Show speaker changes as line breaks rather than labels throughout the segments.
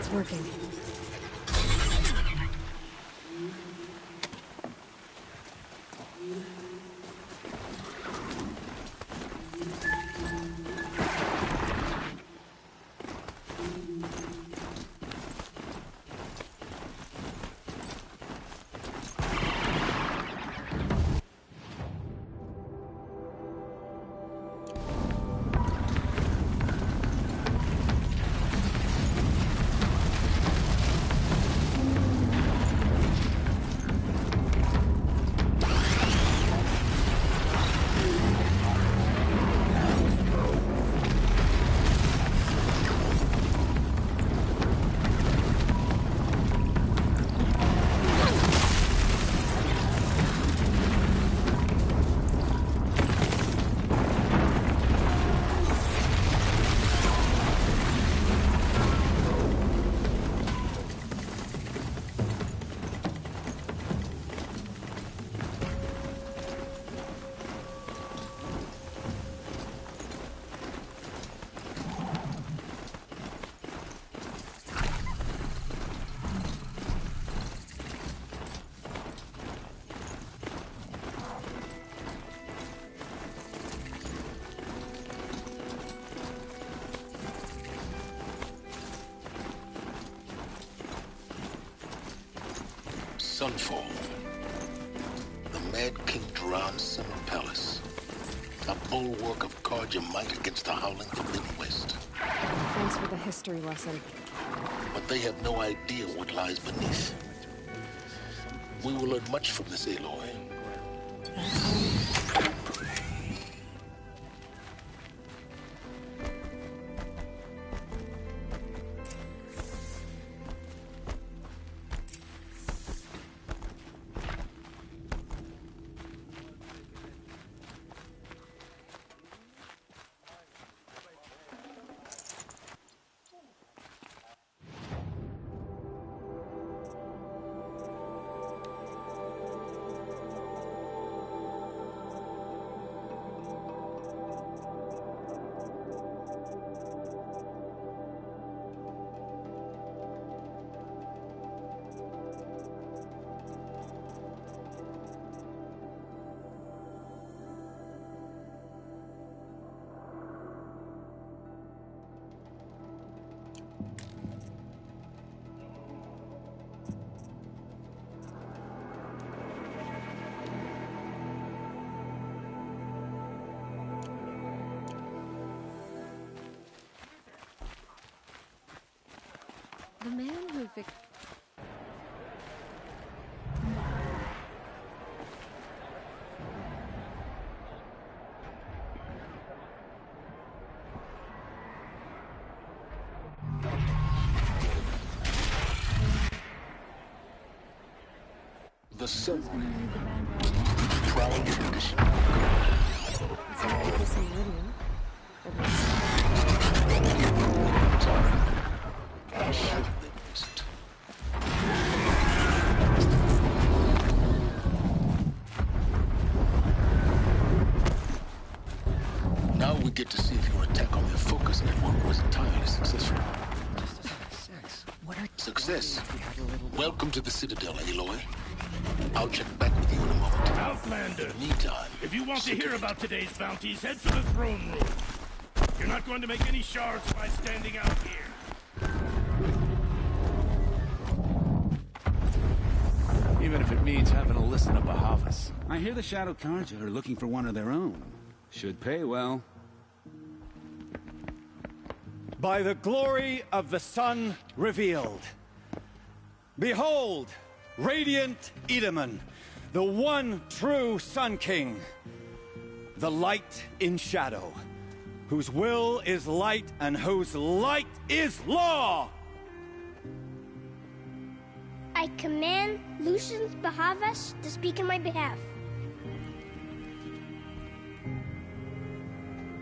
It's working.
Sunfall. The Mad King Duran's summer palace. A bulwark of Carja might against the howling Forbidden West.
Thanks for the history lesson.
But they have no idea what lies beneath. We will learn much from this, Aloy.
The man who
The sun. Proud tradition.
It's not like this in Lydia.
Now we get to see if your attack on their focus network was entirely successful. Success. Welcome to the Citadel, Aloy. I'll check back with you in a moment.
Outlander!
Meantime,
If you want to hear about today's bounties, head for the throne room. You're not going to make any shards by standing out here.
Even if it means having to listen to Bahavas. I hear the Shadow Carja are looking for one of their own. Should pay well.
By the glory of the sun revealed. Behold, radiant Edaman, the one true Sun King. The light in shadow, whose will is light and whose light is law!
I command Lucius Bahavas to speak in my behalf.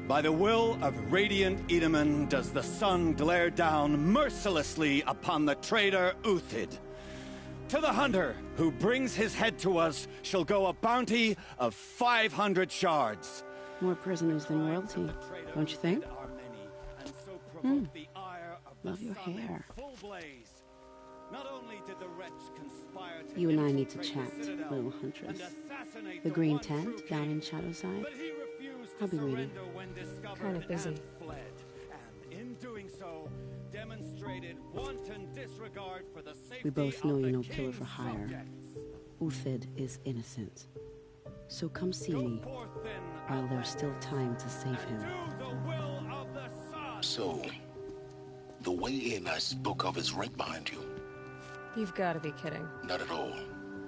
By the will of radiant Edaman does the sun glare down mercilessly upon the traitor Uthid. To the hunter who brings his head to us shall go a bounty of 500 shards.
more prisoners than royalty, don't you think?
Love your hair.
Full blaze. Not only did the wretch conspire to
You and I need to
infiltrate
chat,
the Citadel
little huntress.
and assassinate
The
the
green
one true
tent down
king,
in Shadowside.
but he refused
I'll
to
be waiting.
surrender when discovered
Kinda busy.
and fled. And in doing so, demonstrated wanton disregard for the safety
We both know
of
you're
the
no killer for
king's
hire.
subjects.
Uthid is innocent. So come see
Go
me
forth then,
while there's
outlander,
still time to save him.
and do the will of the sun.
So, the way in I spoke of is right behind you.
You've got to be kidding.
Not at all.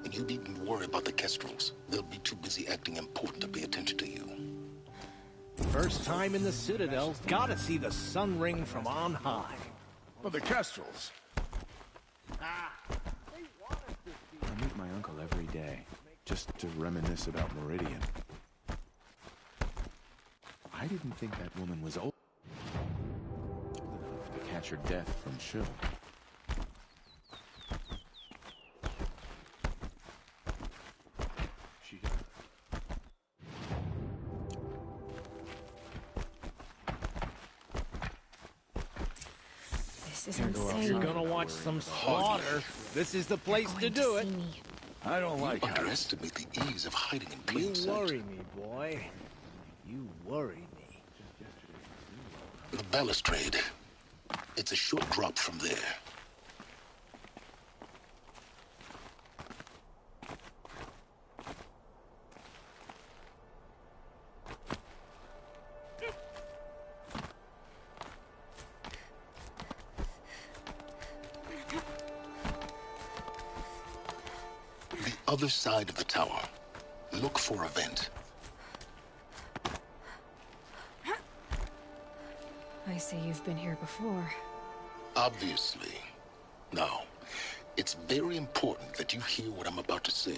And you needn't worry about the Kestrels. They'll be too busy acting important to pay attention to you.
First time in the Citadel, gotta see the sun ring from on high.
But the Kestrels.
I meet my uncle every day, just to reminisce about Meridian. I didn't think that woman was old enough to catch her death from Shu. She got...
This is
Can't go out.
insane.
You're gonna watch some slaughter. This is the place to
Going
do it.
see me.
I don't like
You
it.
underestimate the ease of hiding in
You
plain sight.
worry me, boy. You worry me.
The balustrade. It's a short drop from there. The other side of the tower. Look for a vent.
I see you've been here before.
Obviously. Now, it's very important that you hear what I'm about to say.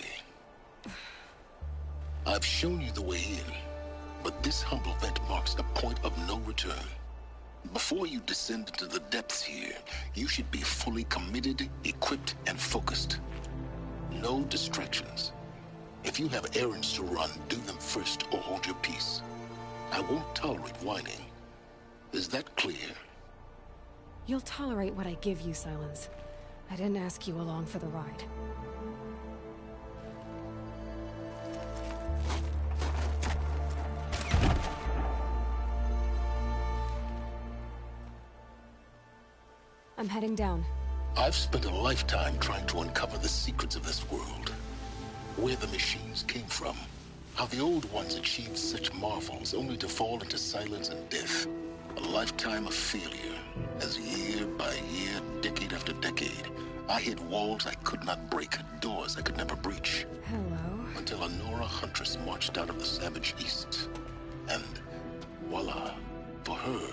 I've shown you the way in, but this humble vent marks a point of no return. Before you descend into the depths here, you should be fully committed, equipped, and focused. No distractions. If you have errands to run, do them first or hold your peace. I won't tolerate whining. Is that clear?
You'll tolerate what I give you, Silence. I didn't ask you along for the ride. I'm heading down.
I've spent a lifetime trying to uncover the secrets of this world. Where the machines came from. How the old ones achieved such marvels only to fall into silence and death. A lifetime of failure, as year by year, decade after decade, I hit walls I could not break, doors I could never breach.
Hello.
Until a Nora huntress marched out of the savage east. And voila, for her,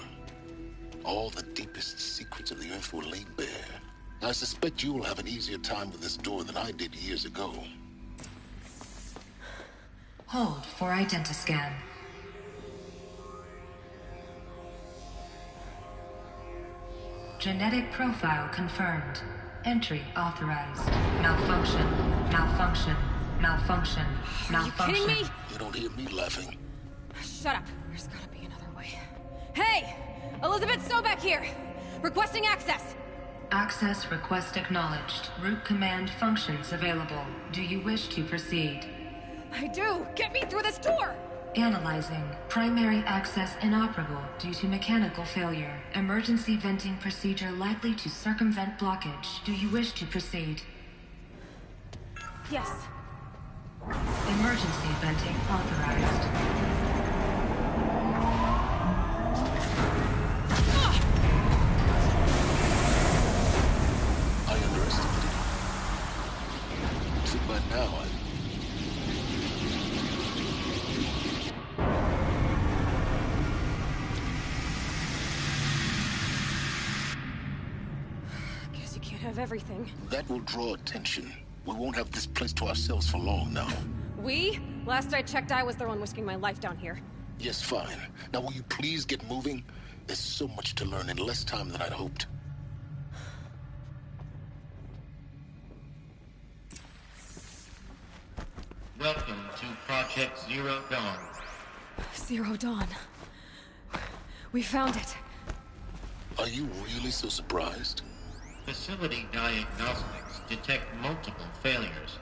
all the deepest secrets of the earth were laid bare. I suspect you will have an easier time with this door than I did years ago.
Hold for identiscan. Genetic profile confirmed. Entry authorized. Malfunction. Malfunction. Malfunction. Malfunction.
Are you kidding me?
You don't hear me laughing.
Shut up. There's gotta be another way. Hey! Elizabeth Sobek here! Requesting access!
Access request acknowledged. Root command functions available. Do you wish to proceed?
I do! Get me through this door!
Analyzing. Primary access inoperable due to mechanical failure. Emergency venting procedure likely to circumvent blockage. Do you wish to proceed?
Yes.
Emergency venting authorized.
I underestimated you. So by now,
Guess you can't have everything.
that will draw attention. We won't have this place to ourselves for long now.
We? Last I checked, I was the one risking my life down here.
Yes, fine. Now will you please get moving? There's so much to learn in less time than I'd hoped.
Welcome to Project Zero Dawn.
Zero Dawn. We found it.
Are you really so surprised?
Facility diagnostics detect multiple failures.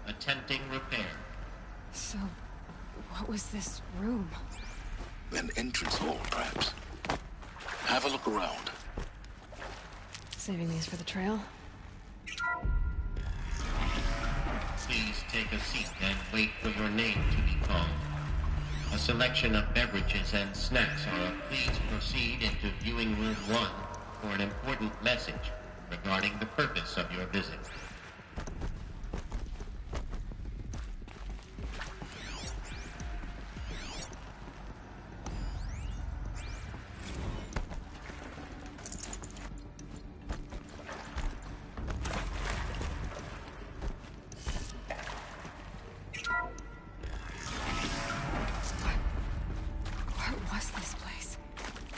Attempting repair.
So, what was this room?
An entrance hall, perhaps. Have a look around.
Saving these for the trail?
Please take a seat and wait for your name to be called. A selection of beverages and snacks are please proceed into viewing room 1 for an important message regarding the purpose of your visit.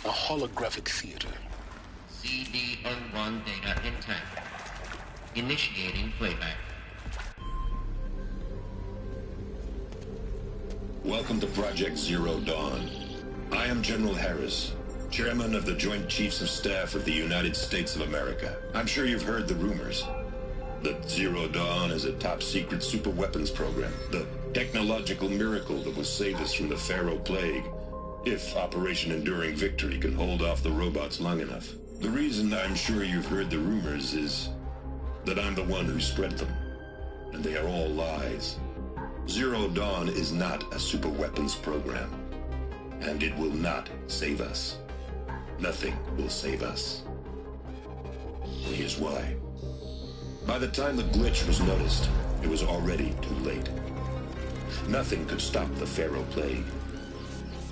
Holographic theater.
CD01 data intact. Initiating playback.
Welcome to Project Zero Dawn. I am General Harris, Chairman of the Joint Chiefs of Staff of the United States of America. I'm sure you've heard the rumors that Zero Dawn is a top-secret superweapons program, the technological miracle that will save us from the Pharaoh Plague, if Operation Enduring Victory can hold off the robots long enough. The reason I'm sure you've heard the rumors is that I'm the one who spread them, and they are all lies. Zero Dawn is not a superweapons program, and it will not save us. Nothing will save us. Here's why. By the time the glitch was noticed, it was already too late. Nothing could stop the Pharaoh Plague.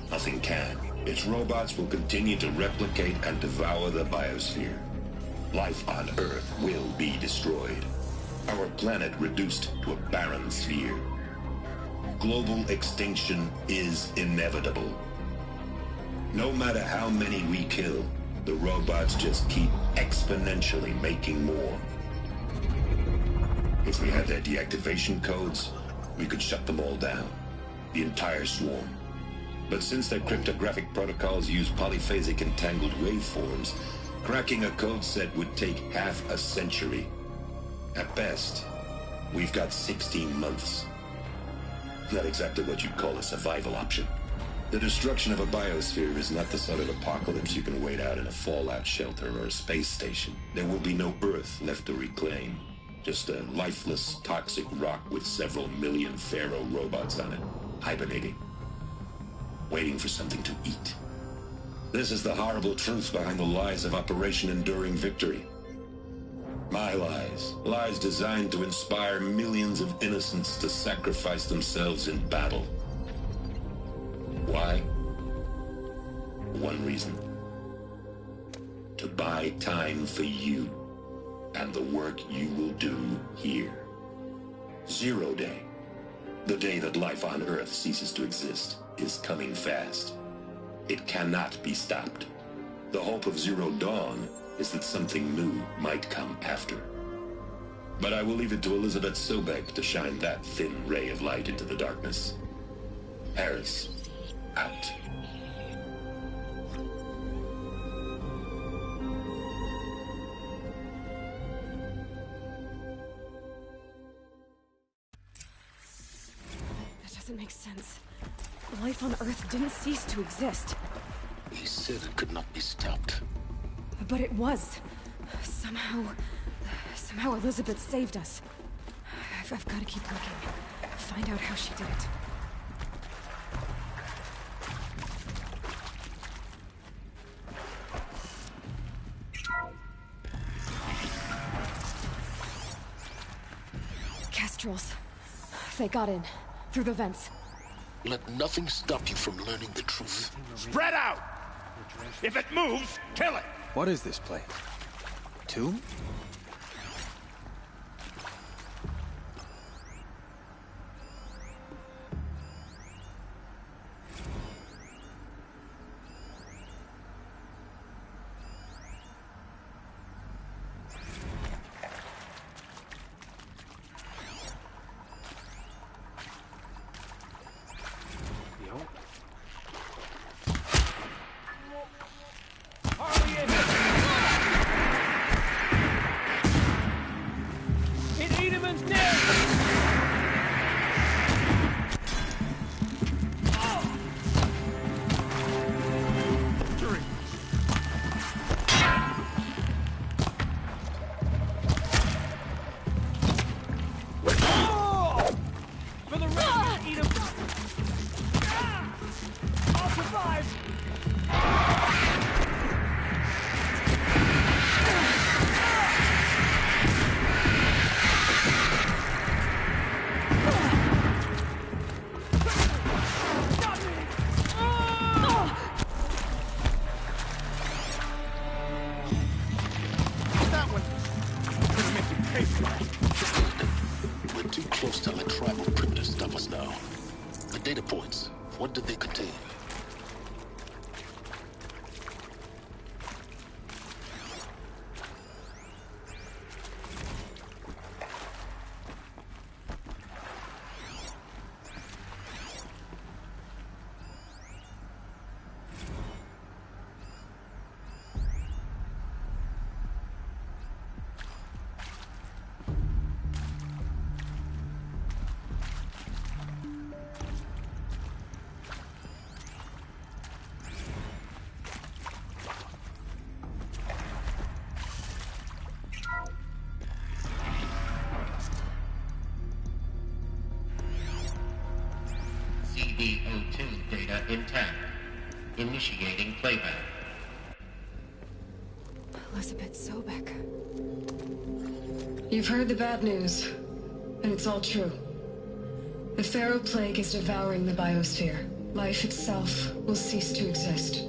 Nothing can. Its robots will continue to replicate and devour the biosphere. Life on Earth will be destroyed. Our planet reduced to a barren sphere. Global extinction is inevitable. No matter how many we kill, the robots just keep exponentially making more. If we had their deactivation codes, we could shut them all down. The entire swarm. But since their cryptographic protocols use polyphasic entangled waveforms, cracking a code set would take half a century. At best, we've got 16 months. Not exactly what you'd call a survival option. The destruction of a biosphere is not the sort of apocalypse you can wait out in a fallout shelter or a space station. There will be no Earth left to reclaim. Just a lifeless, toxic rock with several million Pharaoh robots on it, hibernating. Waiting for something to eat. This is the horrible truth behind the lies of Operation Enduring Victory. My lies. Lies designed to inspire millions of innocents to sacrifice themselves in battle. Why? One reason. To buy time for you and the work you will do here. Zero Day. The day that life on Earth ceases to exist is coming fast. It cannot be stopped. The hope of Zero Dawn is that something new might come after. But I will leave it to Elizabeth Sobek to shine that thin ray of light into the darkness. Harris, out.
That doesn't make sense. Life on Earth didn't cease to exist.
He said it could not be stopped.
But it was. Somehow Elizabeth saved us. I've got to keep looking. Find out how she did it. Kestrels. They got in. Through the vents.
Let nothing stop you from learning the truth.
Spread out! If it moves, kill it!
What is this place? Tomb?
Harley in!
For the radiant, eat 'em! I'll survive! That one! Gonna make you pay for it.
We're too close to let tribal primitives stop us now. The data points, what did they contain?
CD02 data intact. Initiating playback.
Elizabeth Sobek.
You've heard the bad news, and it's all true. The Pharaoh Plague is devouring the biosphere. Life itself will cease to exist.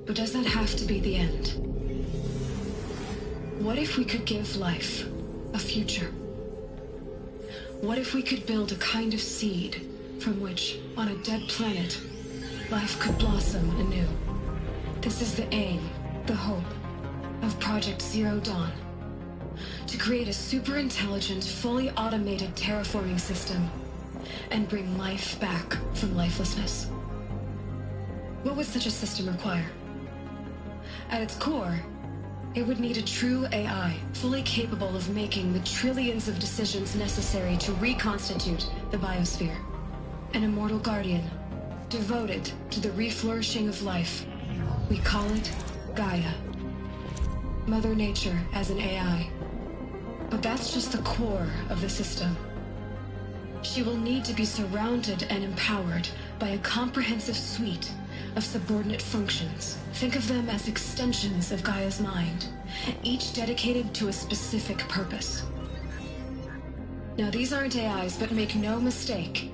But does that have to be the end? What if we could give life a future? What if we could build a kind of seed from which, on a dead planet, life could blossom anew? This is the aim, the hope, of Project Zero Dawn. To create a super-intelligent, fully automated terraforming system and bring life back from lifelessness. What would such a system require? At its core, it would need a true AI, fully capable of making the trillions of decisions necessary to reconstitute the biosphere. An immortal guardian, devoted to the reflourishing of life. We call it Gaia. Mother Nature as an AI. But that's just the core of the system. She will need to be surrounded and empowered by a comprehensive suite of subordinate functions. Think of them as extensions of Gaia's mind, each dedicated to a specific purpose. Now, these aren't AIs, but make no mistake,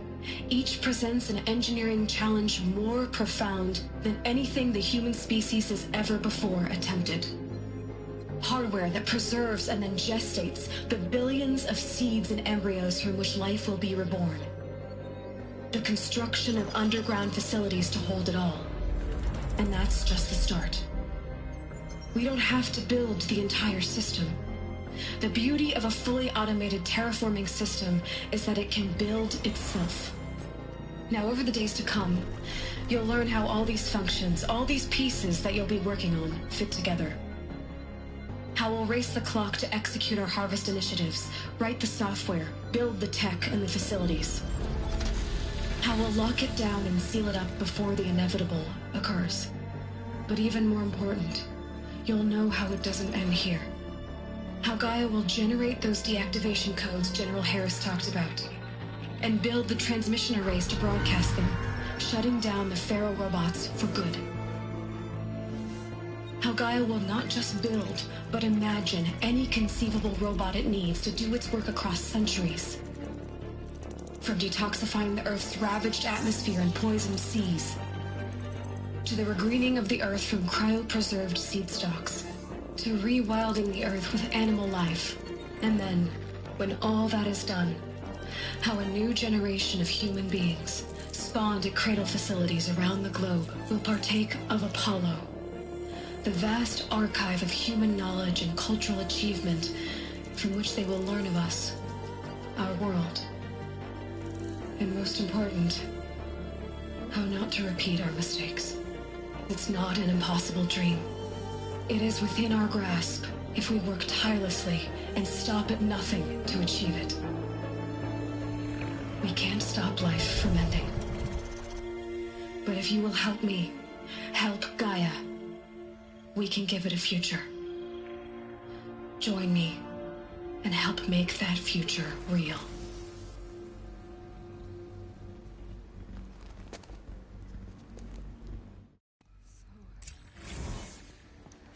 each presents an engineering challenge more profound than anything the human species has ever before attempted. Hardware that preserves and then gestates the billions of seeds and embryos from which life will be reborn. The construction of underground facilities to hold it all. And that's just the start. We don't have to build the entire system. The beauty of a fully automated terraforming system is that it can build itself. Now, over the days to come, you'll learn how all these functions, all these pieces that you'll be working on, fit together. How we'll race the clock to execute our harvest initiatives, write the software, build the tech and the facilities. How we'll lock it down and seal it up before the inevitable occurs. But even more important, you'll know how it doesn't end here. How Gaia will generate those deactivation codes General Harris talked about, and build the transmission arrays to broadcast them, shutting down the Pharaoh robots for good. How Gaia will not just build, but imagine any conceivable robot it needs to do its work across centuries. From detoxifying the Earth's ravaged atmosphere and poisoned seas, to the regreening of the Earth from cryopreserved seed stalks, to rewilding the Earth with animal life. And then, when all that is done, how a new generation of human beings, spawned at cradle facilities around the globe, will partake of Apollo, the vast archive of human knowledge and cultural achievement from which they will learn of us, our world. And most important, how not to repeat our mistakes. It's not an impossible dream. It is within our grasp if we work tirelessly and stop at nothing to achieve it. We can't stop life from ending. But if you will help me, help Gaia, we can give it a future. Join me and help make that future real.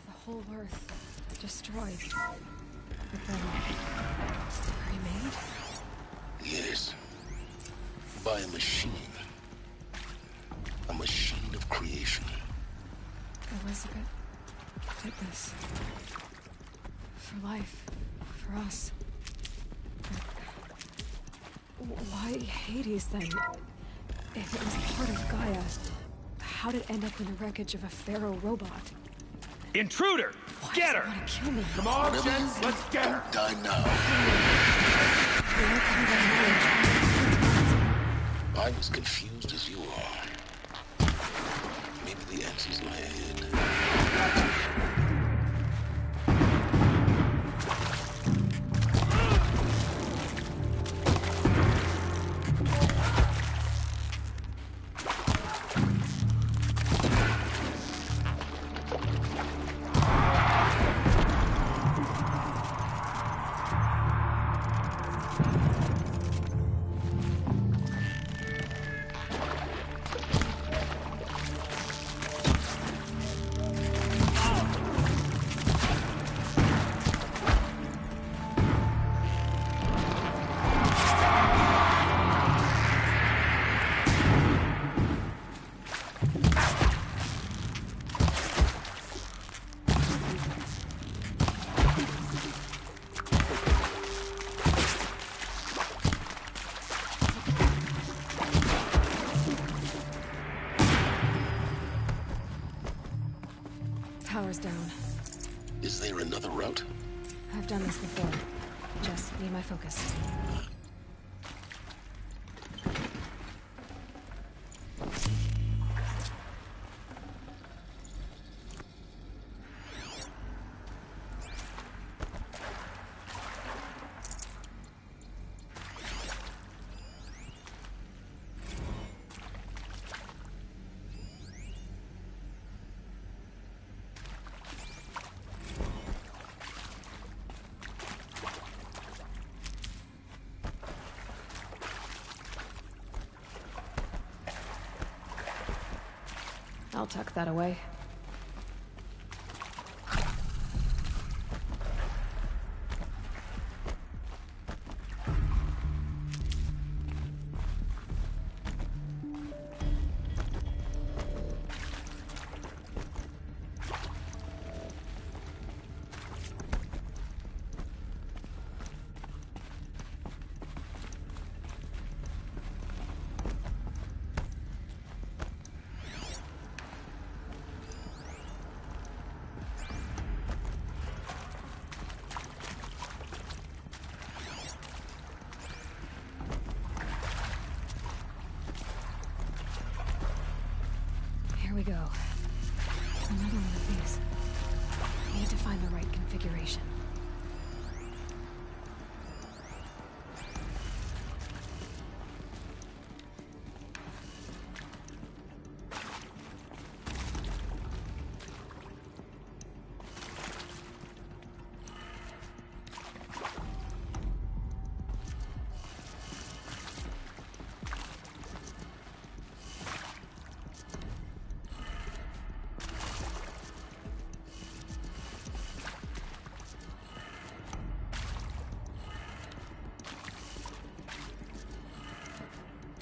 The whole Earth destroyed, but then remade?
Yes. By a machine. A machine of creation.
Elizabeth did this. For life. For us. But why Hades then? If it was part of Gaia, how'd it end up in the wreckage of a Pharaoh robot?
Intruder!
Why
Get
does it
her!
wanna kill me?
Come on, gents, let's get her!
Don't die now.
Where can I knowledge?
I was confused as you are. Maybe the answers lie ahead.
Power's down.
Is there another route?
I've done this before. Just need my focus. I'll tuck that away. Here we go. Another one of these. Need to find the right configuration.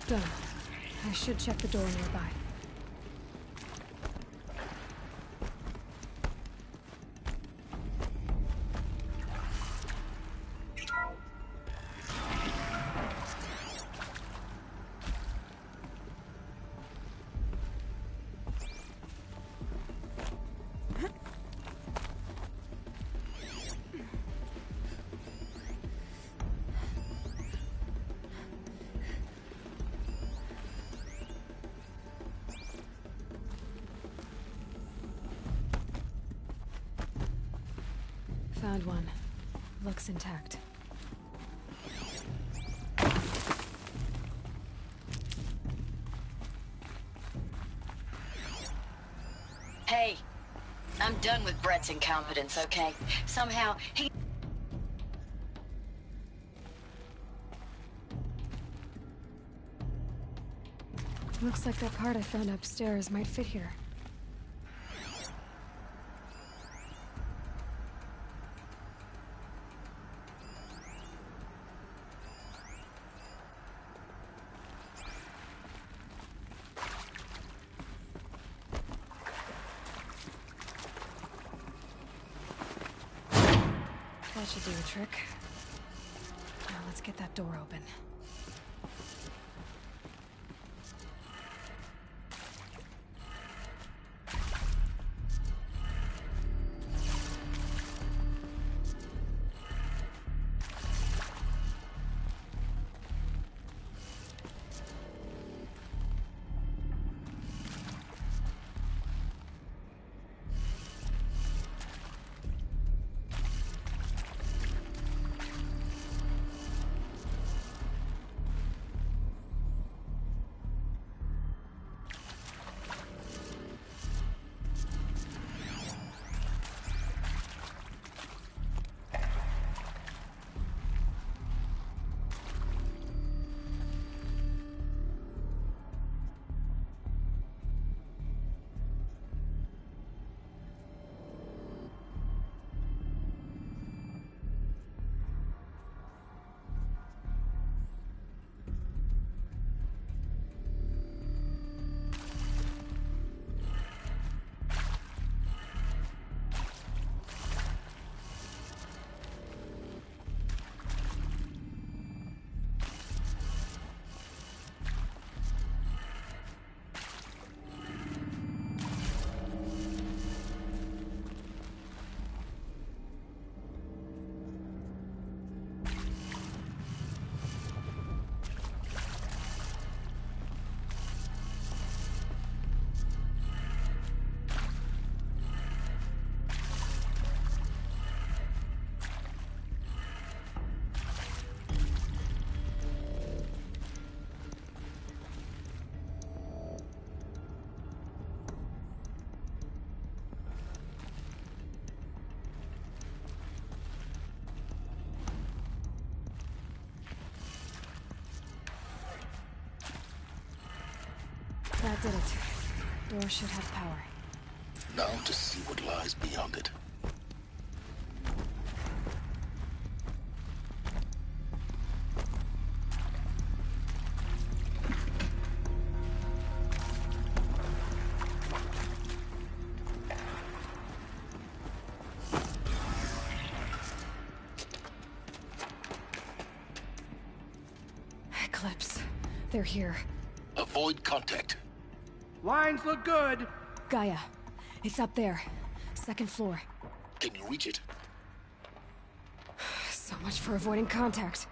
Done. I should check the door nearby. Found one. Looks intact.
Hey, I'm done with Brett's incompetence, okay? Somehow, he...
Looks like that part I found upstairs might fit here. That should do the trick. Now let's get that door open. That did it. Door should have power.
Now to see what lies beyond it.
Eclipse. They're here.
Avoid contact.
Lines look good.
Gaia. It's up there. Second floor.
Can you reach it?
So much for avoiding contact.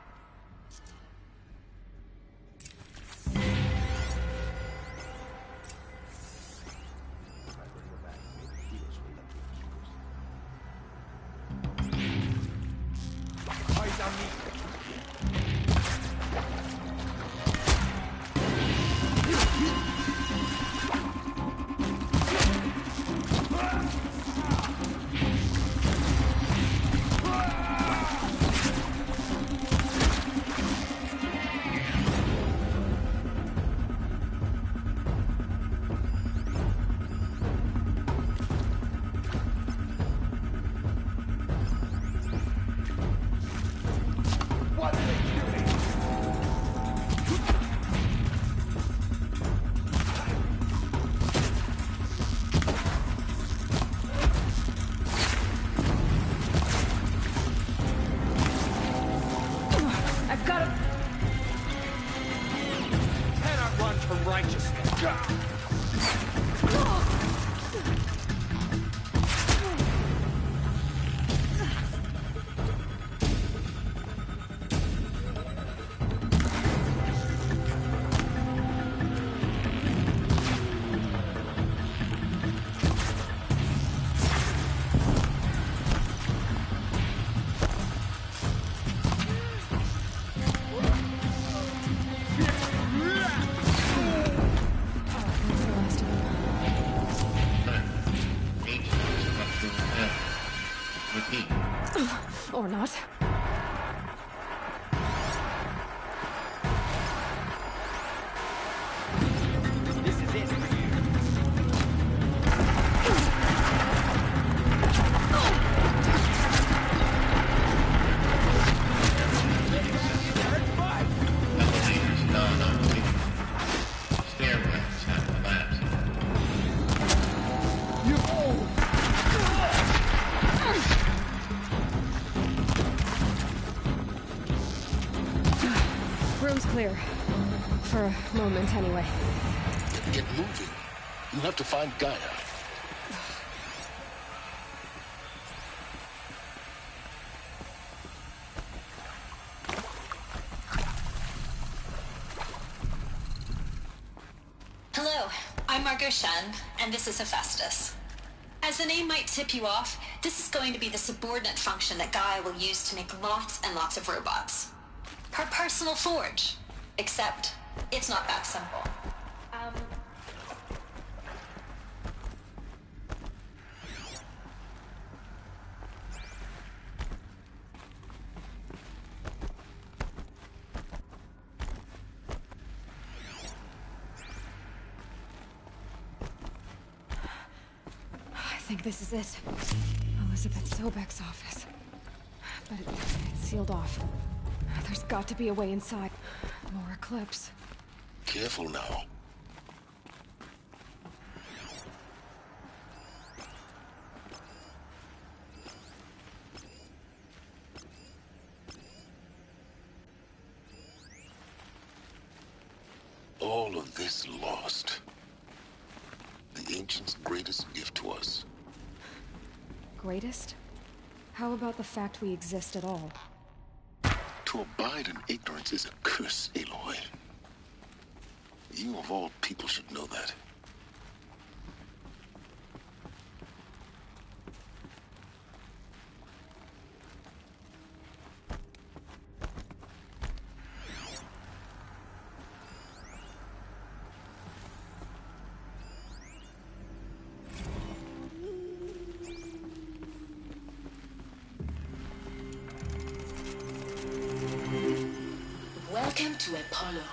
Or not. room's clear. For a moment, anyway.
Get moving. You have to find Gaia.
Hello, I'm Margot Shen, and this is Hephaestus. As the name might tip you off, this is going to be the subordinate function that Gaia will use to make lots and lots of robots. Her personal forge. Except, it's not that simple.
I think this is it. Elizabeth Sobek's office. But it's sealed off. There's got to be a way inside. More Eclipse.
Careful now. All of this lost. The Ancients' greatest gift to us.
Greatest? How about the fact we exist at all?
To abide in ignorance is a curse, Aloy. You of all people should know that.
Welcome to Apollo,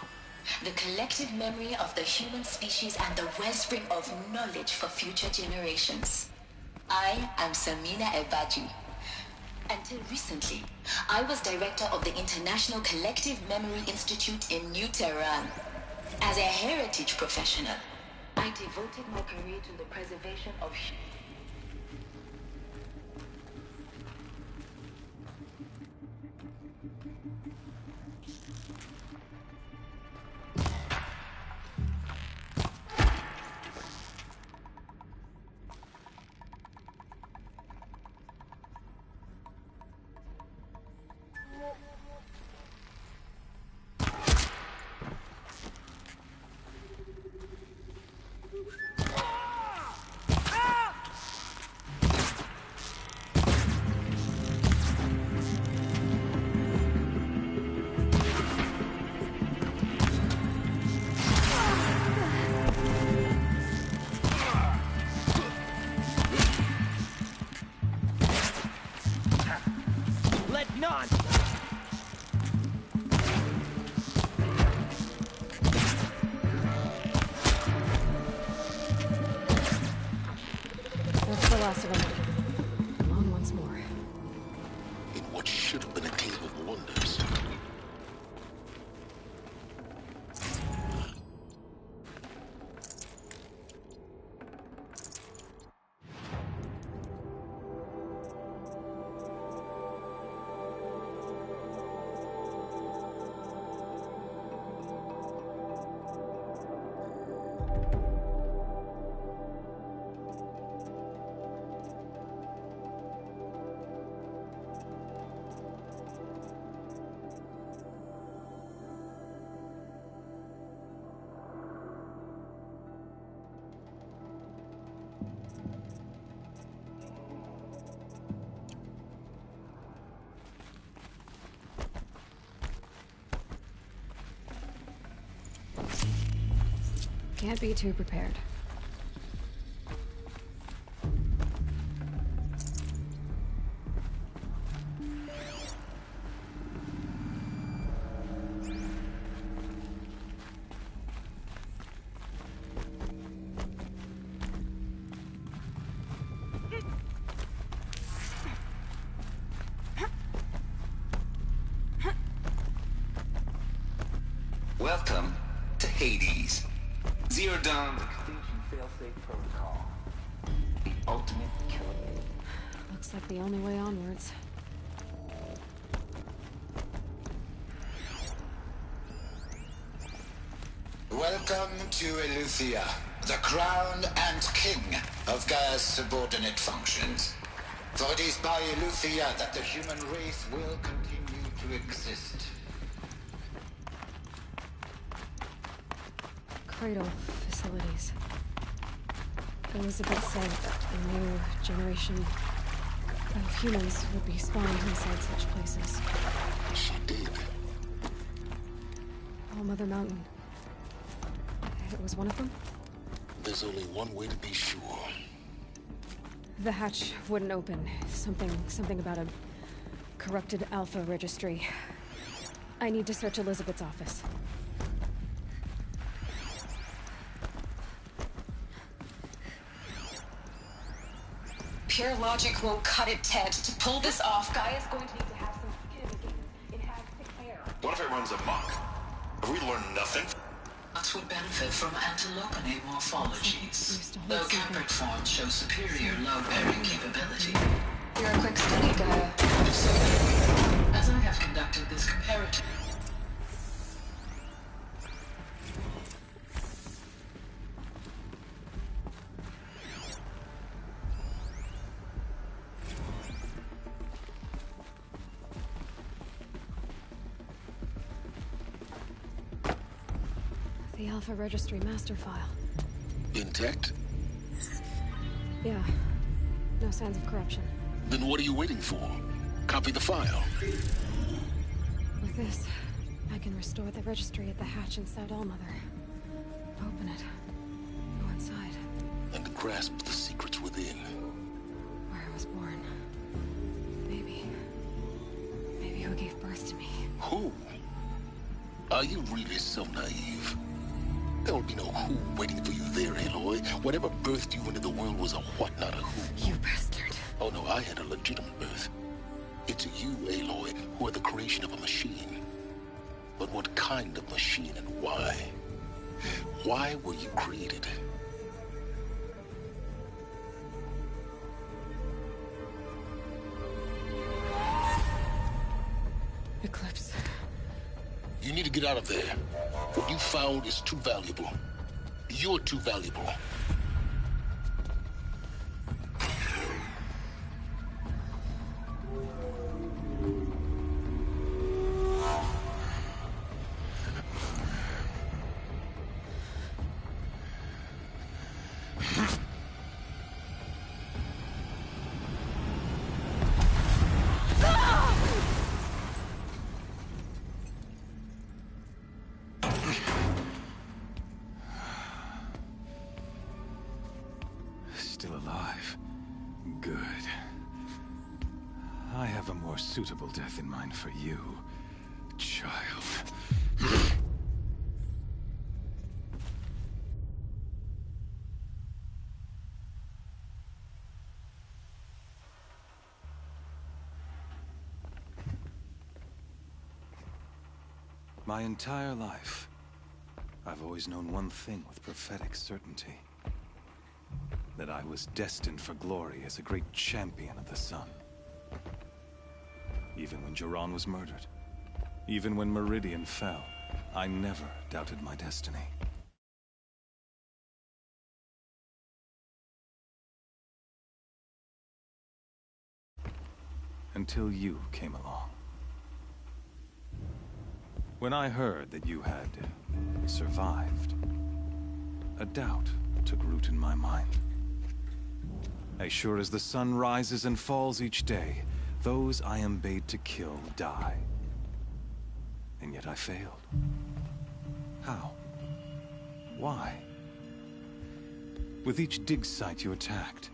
the collective memory of the human species and the wellspring of knowledge for future generations. I am Samina Ebaji. Until recently, I was director of the International Collective Memory Institute in New Tehran. As a heritage professional, I devoted my career to the preservation of
That's the last of them. Come on once more.
In what should have been a cave of wonders.
Can't be too prepared.
Welcome to Hades. Zero Dawn, the Extinction Failsafe Protocol. The ultimate killer.
Looks like the only way onwards.
Welcome to Eleuthia, the crown and king of Gaia's subordinate functions. For it is by Eleuthia that the human race will continue to exist.
Cradle facilities. Elizabeth said a new generation of humans would be spawned inside such places.
She did.
All Mother Mountain. It was one of them?
There's only one way to be sure.
The hatch wouldn't open. Something about a corrupted Alpha registry. I need to search Elizabeth's office.
Pure logic won't cut it, Ted. To pull this off, Gaia's going to need to have some skin in the game. It has thick hair.
What if it runs amok? Have we learned nothing?
That would benefit from antilopinate morphologies, though Caprid forms show superior load-bearing capability. You're a quick study, Gaia. So, as I have conducted this comparative...
The Alpha Registry master file.
Intact?
Yeah. No signs of corruption.
Then what are you waiting for? Copy the file.
With this, I can restore the registry at the hatch inside Allmother. Open it. Go inside.
And grasp the secrets within.
Where I was born. Maybe who gave birth to me.
Who? Are you really so naive? There will be no who waiting for you there, Aloy. Whatever birthed you into the world was a what, not a who.
You bastard.
Oh no, I had a legitimate birth. It's you, Aloy, who are the creation of a machine. But what kind of machine and why? Why were you created?
Eclipse.
You need to get out of there. What you found is too valuable. You're too valuable.
Still alive. Good. I have a more suitable death in mind for you, child. My entire life, I've always known one thing with prophetic certainty. That I was destined for glory as a great champion of the sun. Even when Jiran was murdered, even when Meridian fell, I never doubted my destiny. Until you came along. When I heard that you had survived, a doubt took root in my mind. As sure as the sun rises and falls each day, those I am bade to kill die. And yet I failed. How? Why? With each dig site you attacked,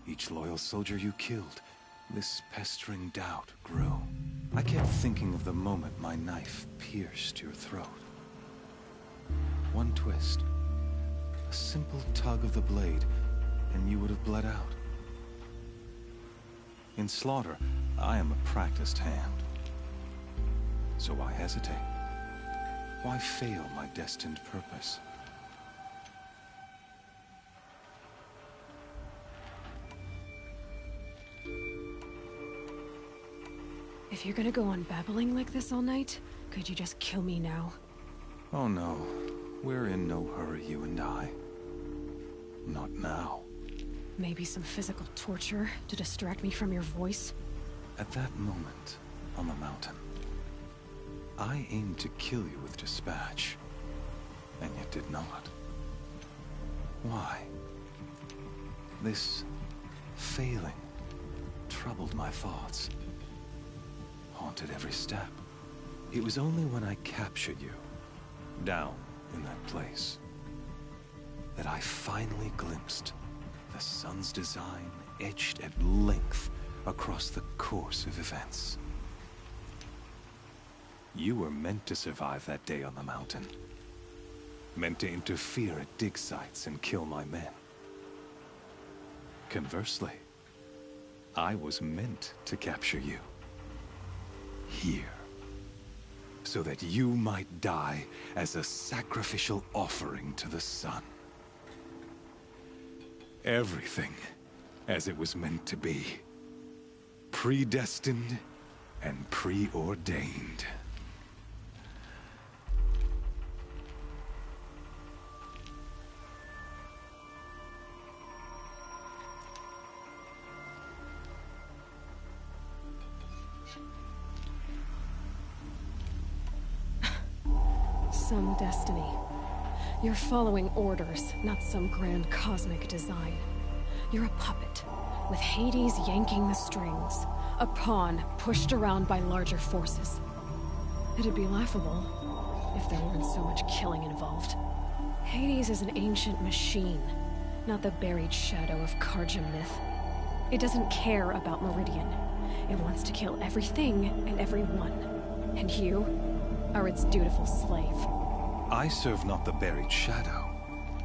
each loyal soldier you killed, this pestering doubt grew. I kept thinking of the moment my knife pierced your throat. One twist, a simple tug of the blade, and you would have bled out. In slaughter, I am a practiced hand. So why hesitate? Why fail my destined purpose?
If you're gonna go on babbling like this all night, could you just kill me now?
Oh no. We're in no hurry, you and I. Not now.
Maybe some physical torture to distract me from your voice?
At that moment, on the mountain, I aimed to kill you with dispatch, and yet did not. Why? This failing troubled my thoughts, haunted every step. It was only when I captured you, down in that place, that I finally glimpsed the sun's design etched at length across the course of events. You were meant to survive that day on the mountain. Meant to interfere at dig sites and kill my men. Conversely, I was meant to capture you. Here. So that you might die as a sacrificial offering to the sun. Everything as it was meant to be. Predestined and preordained.
Some destiny. You're following orders, not some grand cosmic design. You're a puppet, with Hades yanking the strings. A pawn pushed around by larger forces. It'd be laughable if there weren't so much killing involved. Hades is an ancient machine, not the buried shadow of Carja myth. It doesn't care about Meridian. It wants to kill everything and everyone. And you are its dutiful slave.
I serve not the buried shadow,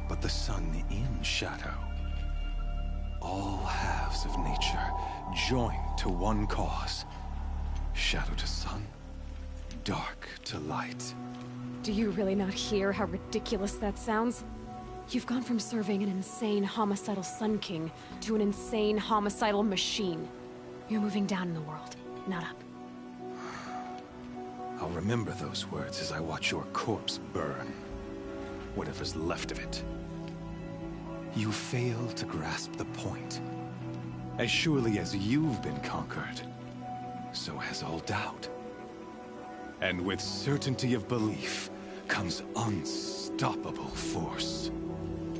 but the sun in shadow. All halves of nature joined to one cause. Shadow to sun, dark to light.
Do you really not hear how ridiculous that sounds? You've gone from serving an insane homicidal Sun King to an insane homicidal machine. You're moving down in the world, not up.
I'll remember those words as I watch your corpse burn. Whatever's left of it. You fail to grasp the point. As surely as you've been conquered, so has all doubt. And with certainty of belief comes unstoppable force.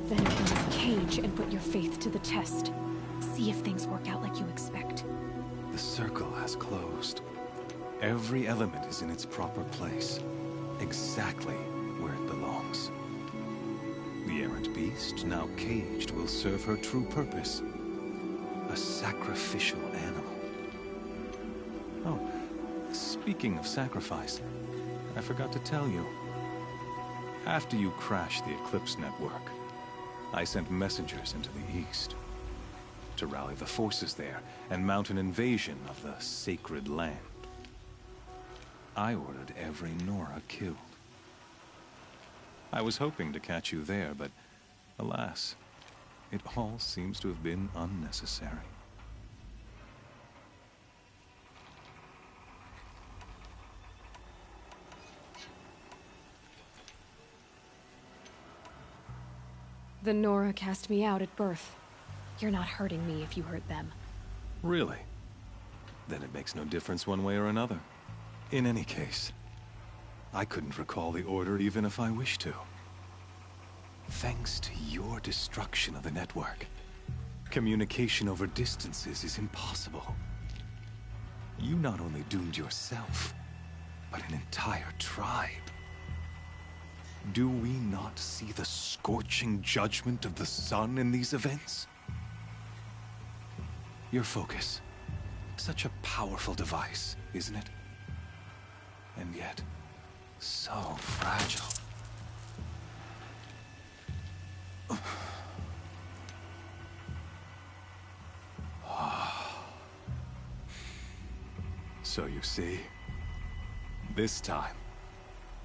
Then enter this cage and put your faith to the test. See if things work out like you expect.
The circle has closed. Every element is in its proper place, exactly where it belongs. The errant beast, now caged, will serve her true purpose. A sacrificial animal. Oh, speaking of sacrifice, I forgot to tell you. After you crashed the Eclipse network, I sent messengers into the east to rally the forces there and mount an invasion of the sacred land. I ordered every Nora killed. I was hoping to catch you there, but alas, it all seems to have been unnecessary.
The Nora cast me out at birth. You're not hurting me if you hurt them.
Really? Then it makes no difference one way or another. In any case, I couldn't recall the order even if I wished to. Thanks to your destruction of the network, communication over distances is impossible. You not only doomed yourself, but an entire tribe. Do we not see the scorching judgment of the sun in these events? Your focus, such a powerful device, isn't it? And yet, so fragile. So you see, this time,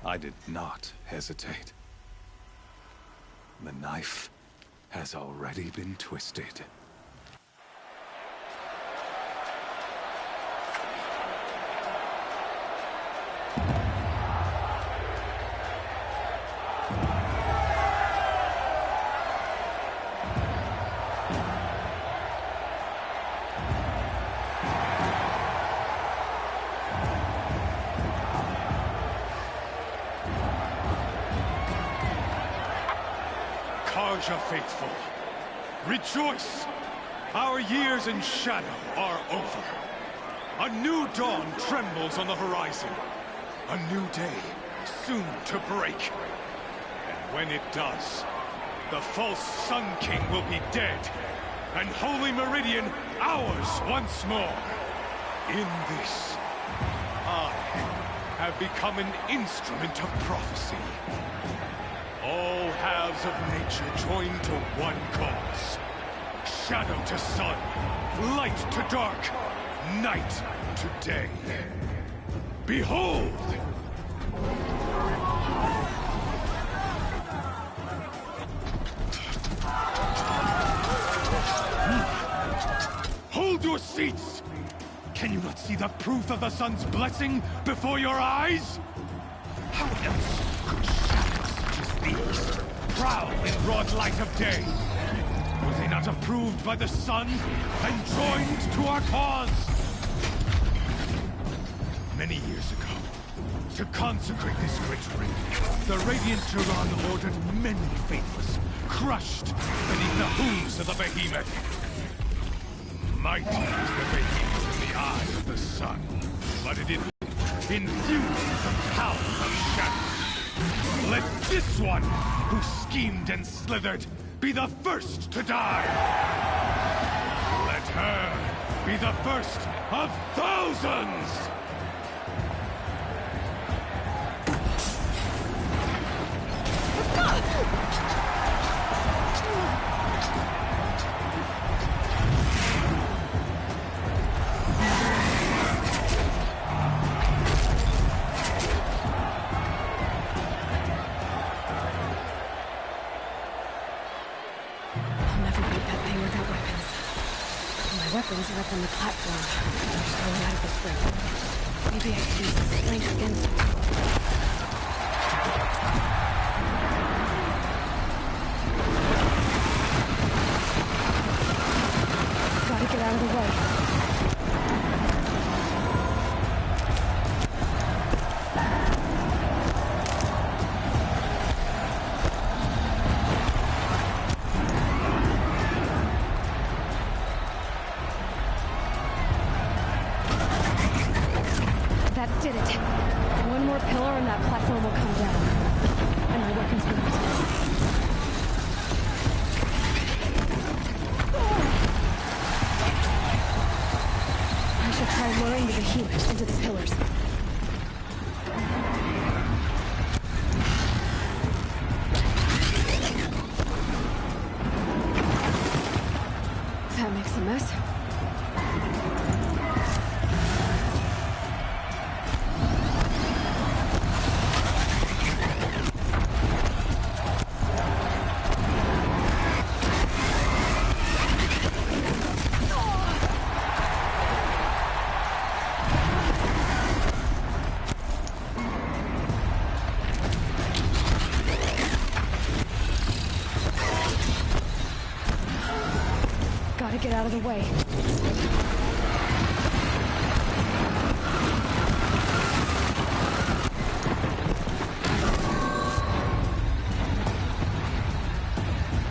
I did not hesitate. The knife has already been twisted.
Carja faithful, rejoice! Our years in shadow are over. A new dawn trembles on the horizon. A new day soon to break. And when it does, the false Sun King will be dead, and Holy Meridian ours once more. In this, I have become an instrument of prophecy. All halves of nature join to one cause. Shadow to sun, light to dark, night to day. Behold! Hold your seats! Can you not see the proof of the sun's blessing before your eyes? How else could shadows such as these prowl in broad light of day? Were they not approved by the sun and joined to our cause? Many years ago, to consecrate this great ring, the Radiant Turan ordered many faithless, crushed beneath the hooves of the behemoth. Mighty is the behemoth in the eye of the sun, but it is infused with the power of shadow. Let this one, who schemed and slithered, be the first to die! Let her be the first of thousands!
Weapons are up on the platform. I'm going out of this room. Maybe I can use the strength against them. Gotta get out of the way. Did it. One more pillar and that platform will come down. And my weapons will be dead. I should try luring the behemoth into the pillars. That makes a mess. Get out of the way.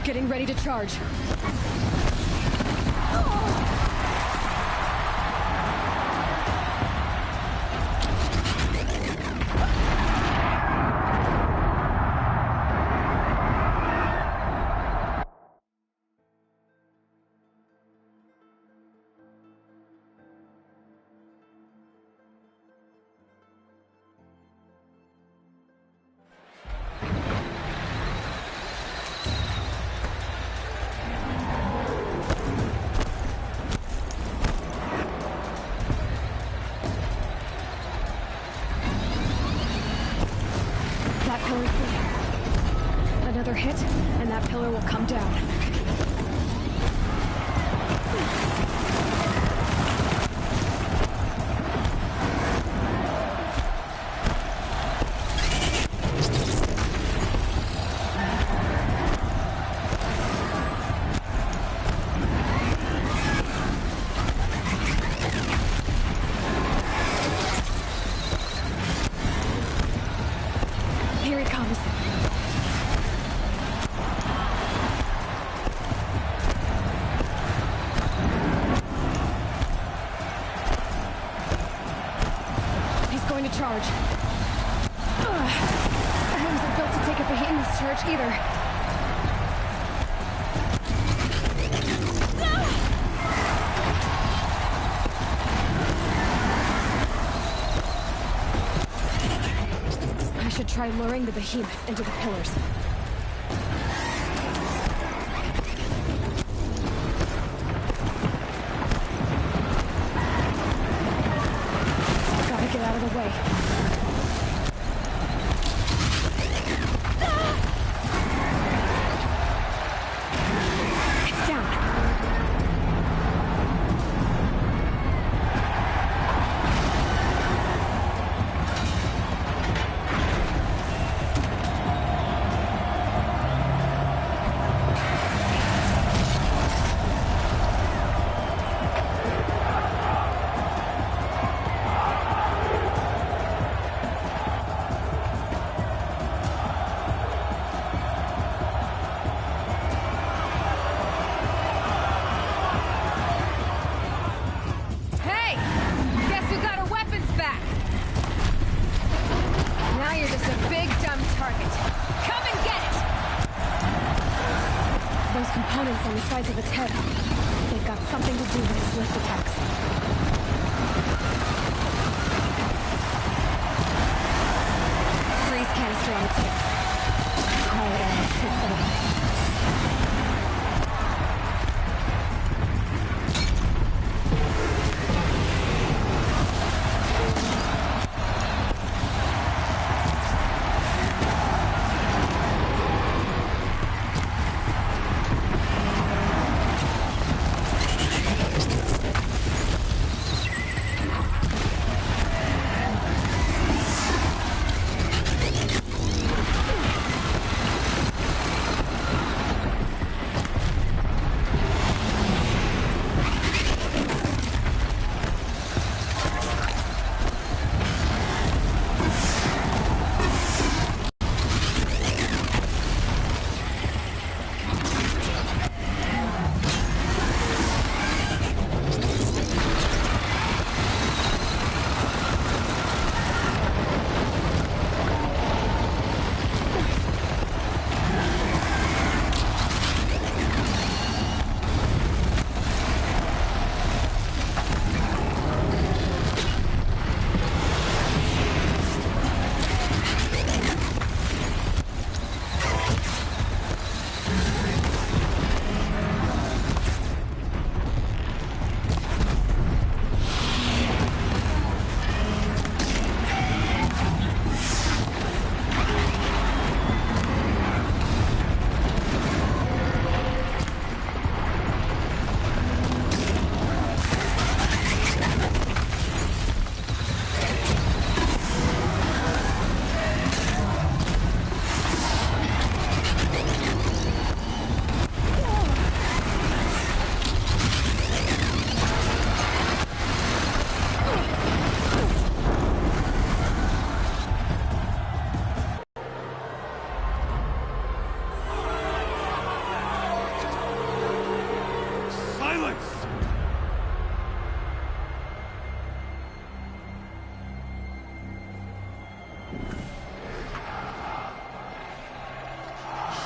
Getting ready to charge. Another hit, and that pillar will come down. Here he comes. charge. I wasn't built to take a behemoth's charge either. I should try luring the behemoth into the pillars. Gotta get out of the way. It's down.
Hey! Guess who got her weapons back? Now you're just a big, dumb target. Come and get it!
Those components on the sides of its head. They've got something to do with its lift attacks. Freeze canister on its hips. Quiet air instead of...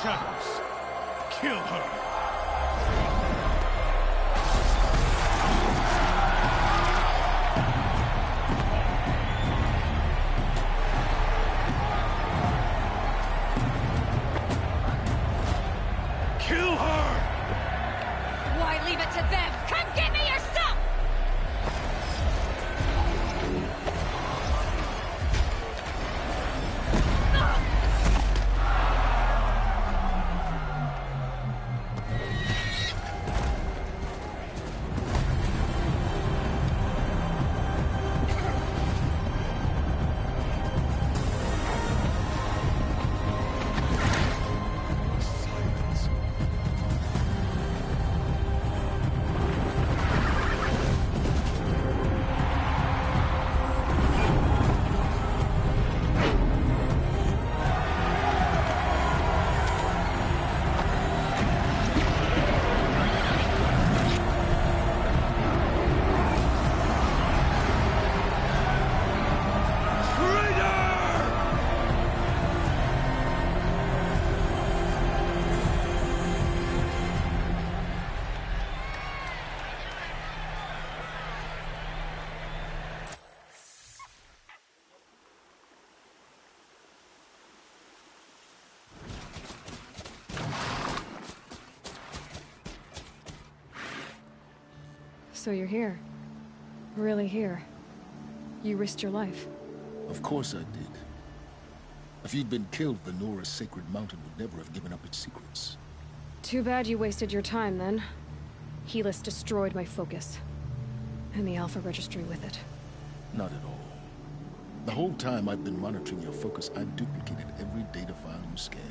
Shadows. Kill her. Kill her!
Why leave it to them? Come get me yourself!
So you're here. Really here. You risked your life.
Of course I did. If you'd been killed, the Nora's Sacred Mountain would never have given up its secrets.
Too bad you wasted your time, then. Helis destroyed my focus. And the Alpha Registry with it.
Not at all. The whole time I've been monitoring your focus, I've duplicated every data file you scanned.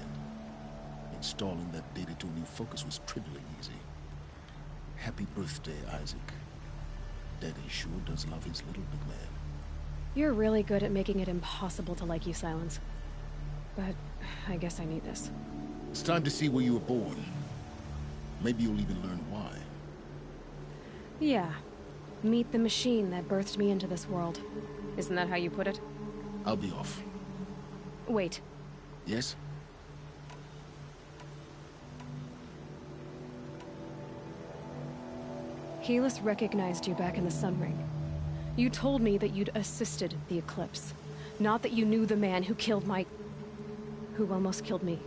Installing that data to a new focus was trivially easy. Happy birthday, Isaac. Daddy sure does love his little big man.
You're really good at making it impossible to like you, Silence. But I guess I need this.
It's time to see where you were born. Maybe you'll even learn why.
Yeah. Meet the machine that birthed me into this world. Isn't that how you put it?
I'll be off.
Wait.
Yes?
Helis recognized you back in the Sun Ring. You told me that you'd assisted the Eclipse. Not that you knew the man who killed my... who almost killed me.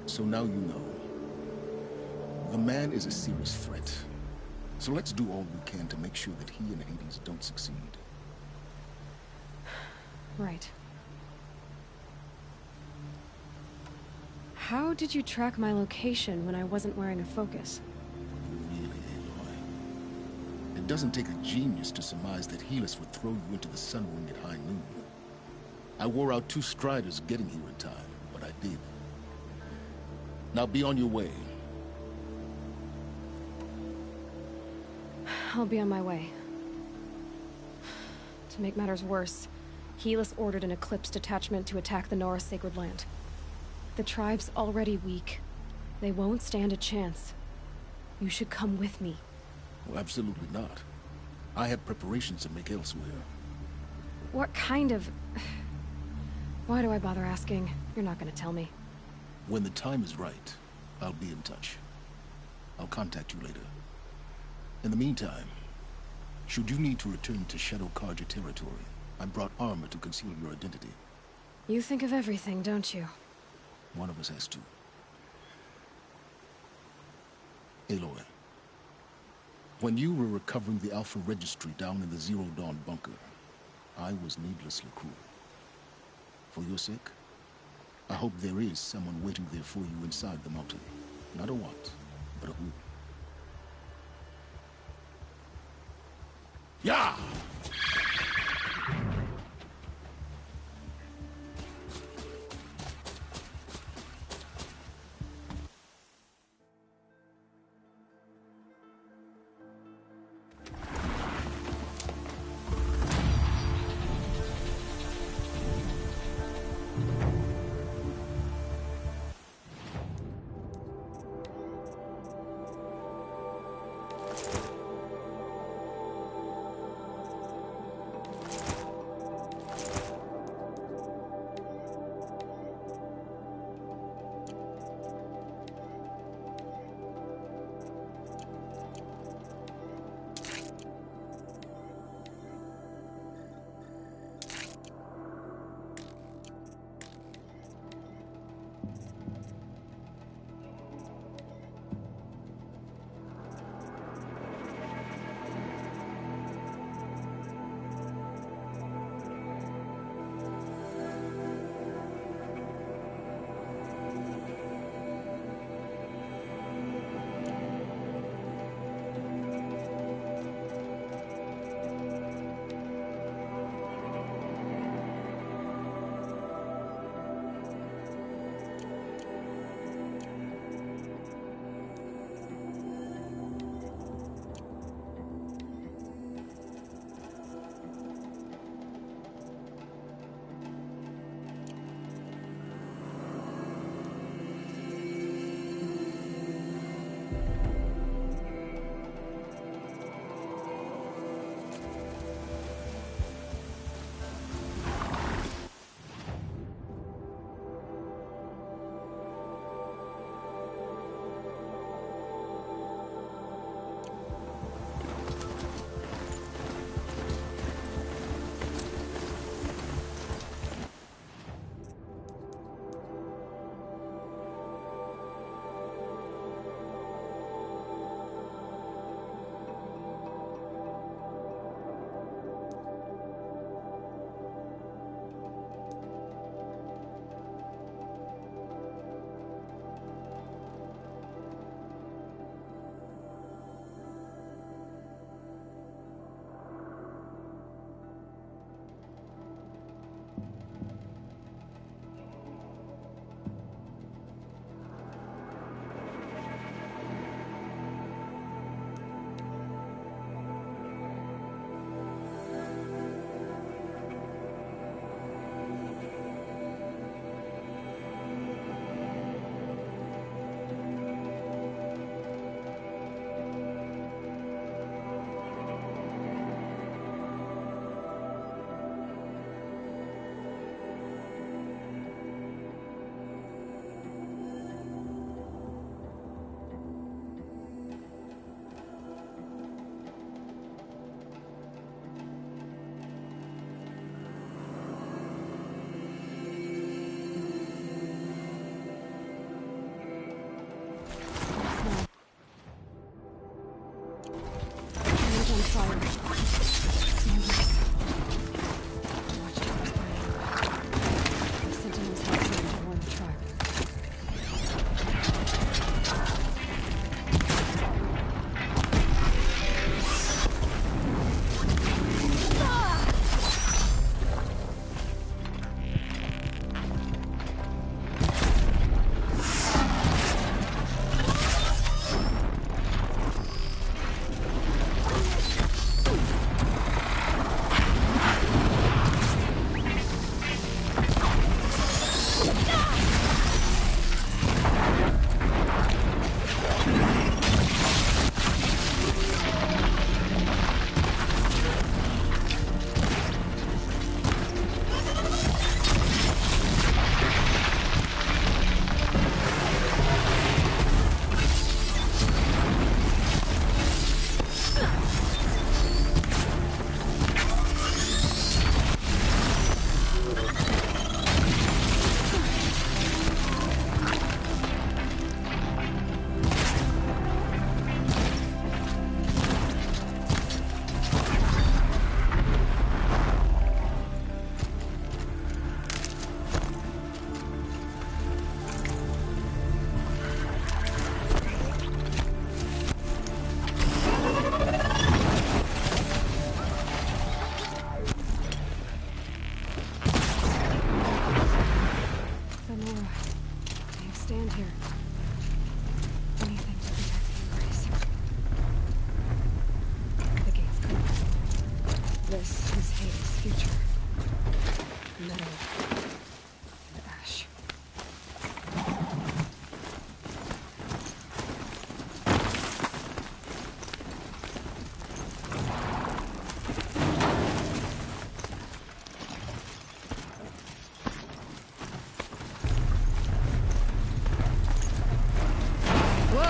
So now you know. The man is a serious threat. So let's do all we can to make sure that he and Hades don't succeed.
Right. How did you track my location when I wasn't wearing a focus?
Really, Aloy? It doesn't take a genius to surmise that Helis would throw you into the Sun Ring at high noon. I wore out 2 striders getting here in time, but I did. Now be on your way.
I'll be on my way. To make matters worse, Helis ordered an Eclipse detachment to attack the Nora's Sacred Land. The tribe's already weak. They won't stand a chance. You should come with me.
Well, absolutely not. I have preparations to make elsewhere.
What kind of... Why do I bother asking? You're not gonna tell me.
When the time is right, I'll be in touch. I'll contact you later. In the meantime, should you need to return to Shadow Carja territory, I brought armor to conceal your identity.
You think of everything, don't you?
One of us has to. Aloy, when you were recovering the Alpha Registry down in the Zero Dawn bunker, I was needlessly cruel. For your sake, I hope there is someone waiting there for you inside the mountain. Not a what, but a who. Yeah!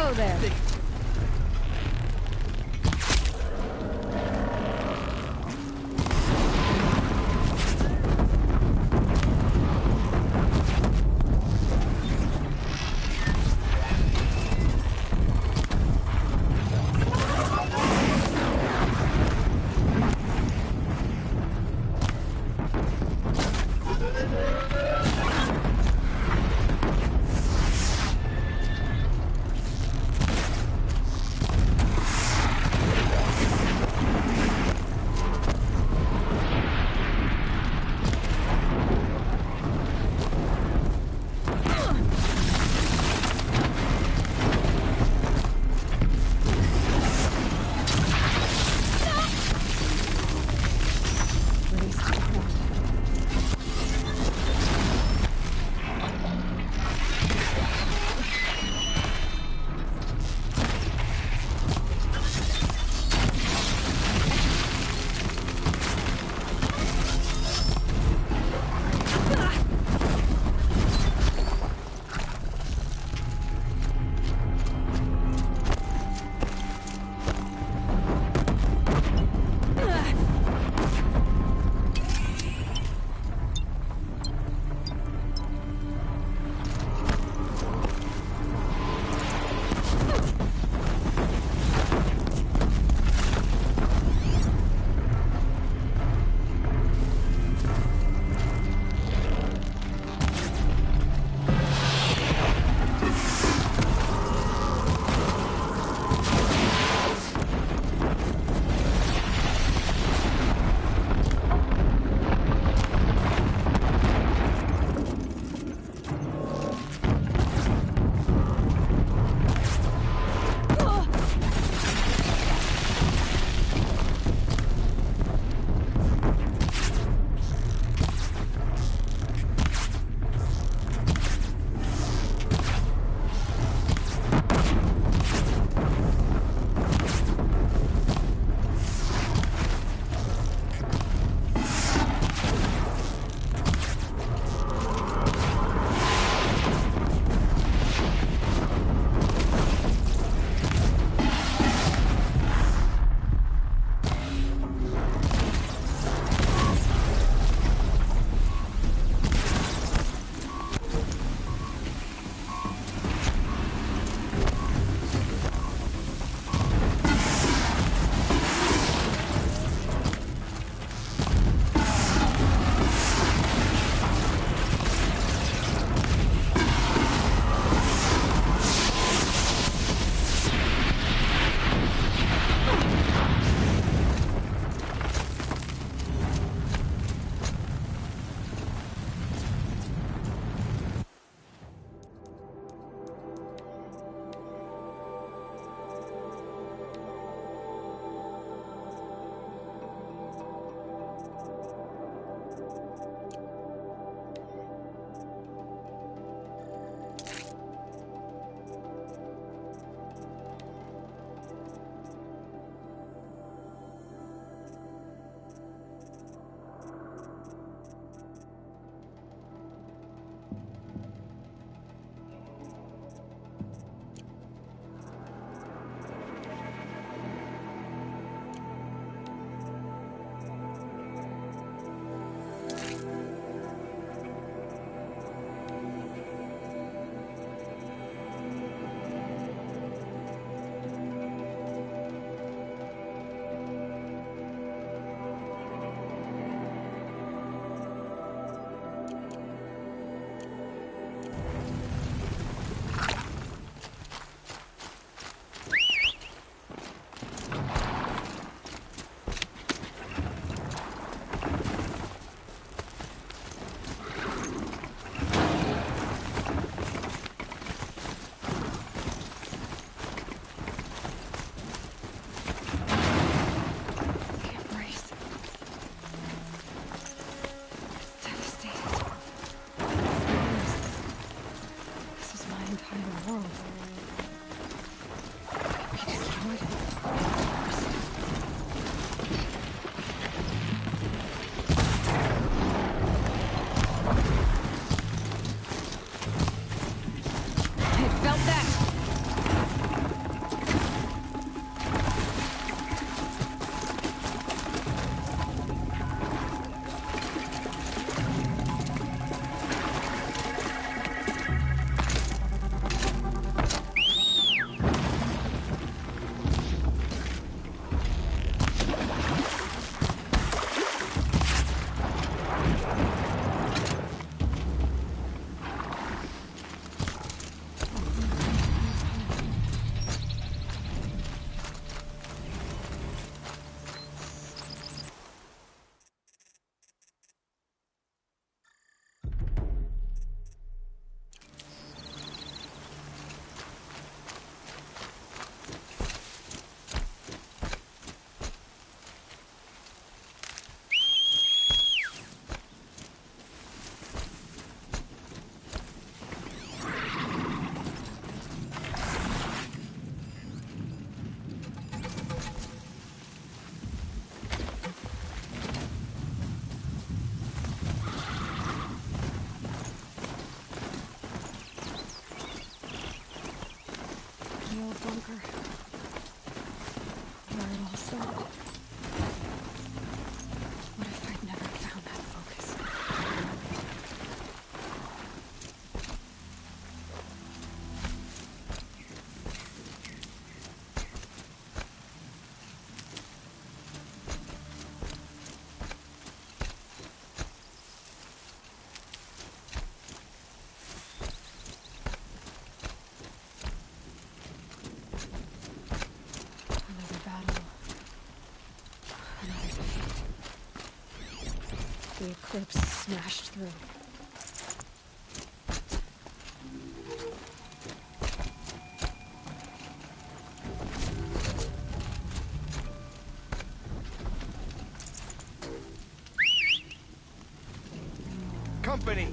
go there.
bunker. Where it all started. What if I'd never found that focus? The eclipse smashed through.
Company!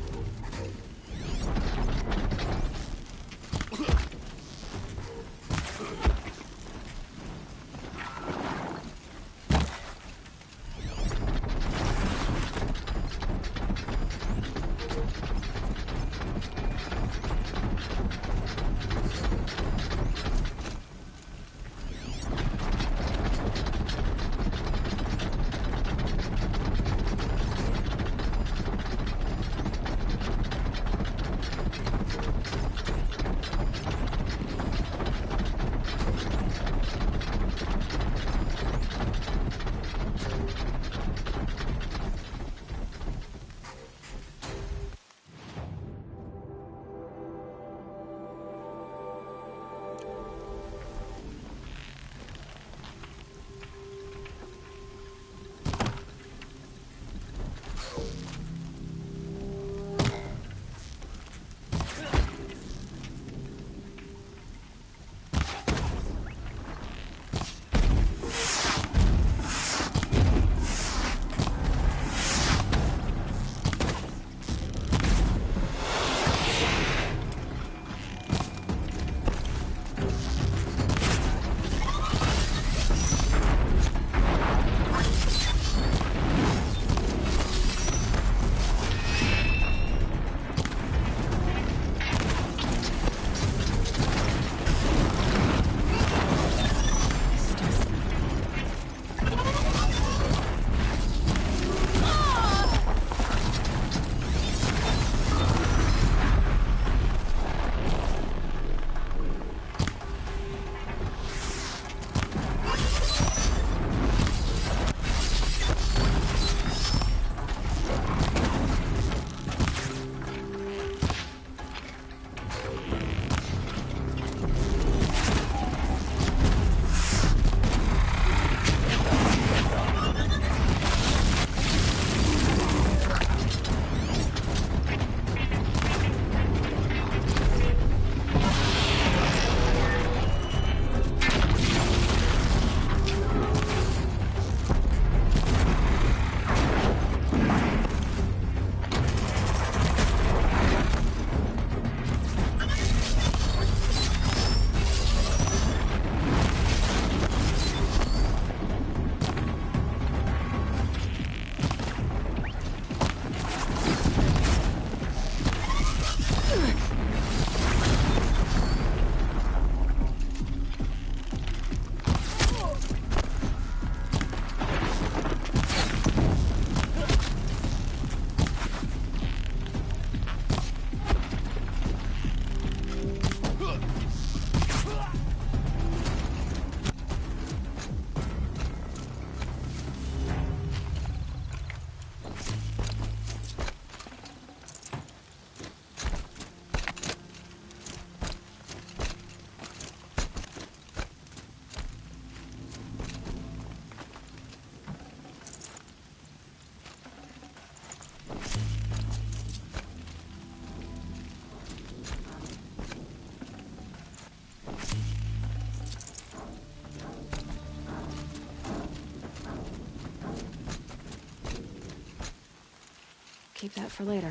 Keep that for later.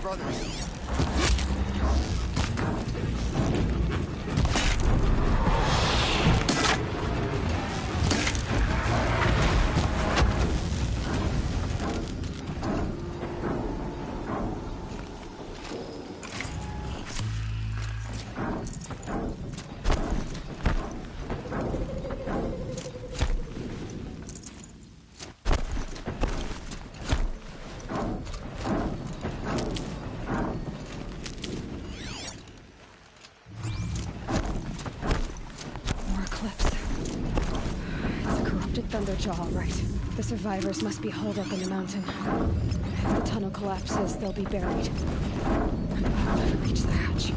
brothers.
Thunderjaw, all right. The survivors must be holed up in the mountain. If the tunnel collapses, they'll be buried. I'll never reach the hatch.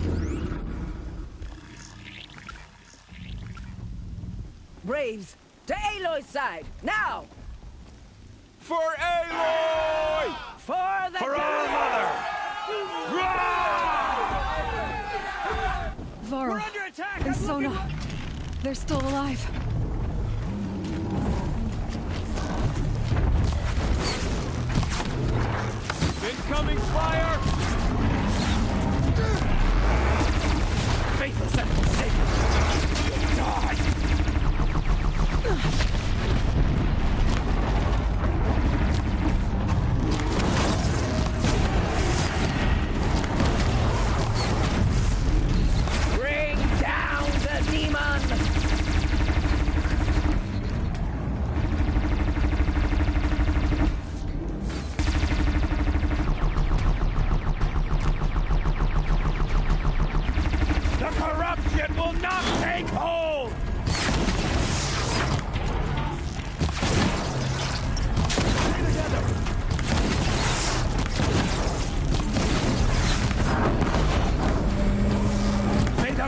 Braves, to Aloy's side, now!
For Aloy!
For the
For our mother!
Varl.
We're under attack!
And Sona. They're still alive.
Incoming fire!
Faithless and forsaken! You'll die!
Bring down the demon!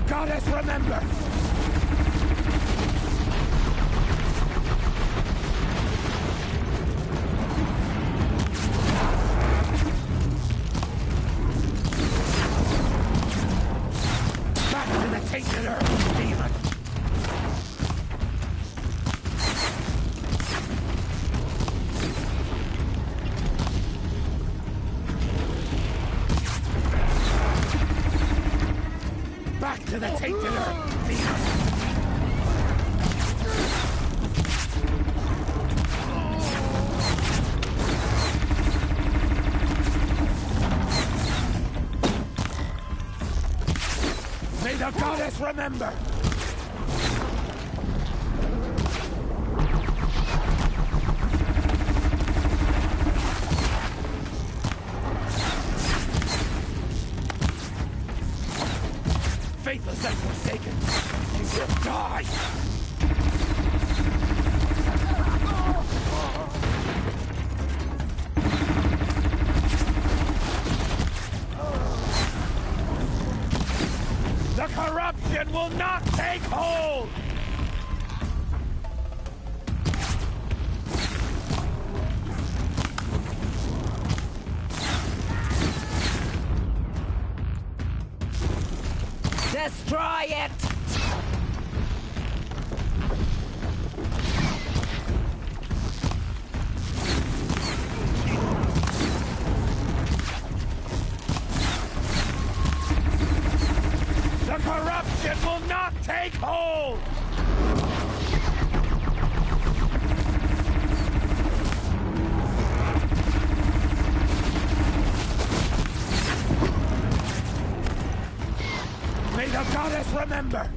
Goddess, remember! Back to the tainted earth, demon! Back to the tainted earth, demon! May the goddess remember! Faithless and forsaken, you will die! The corruption will not take hold!
Destroy it!
The corruption will not take hold! May the goddess remember!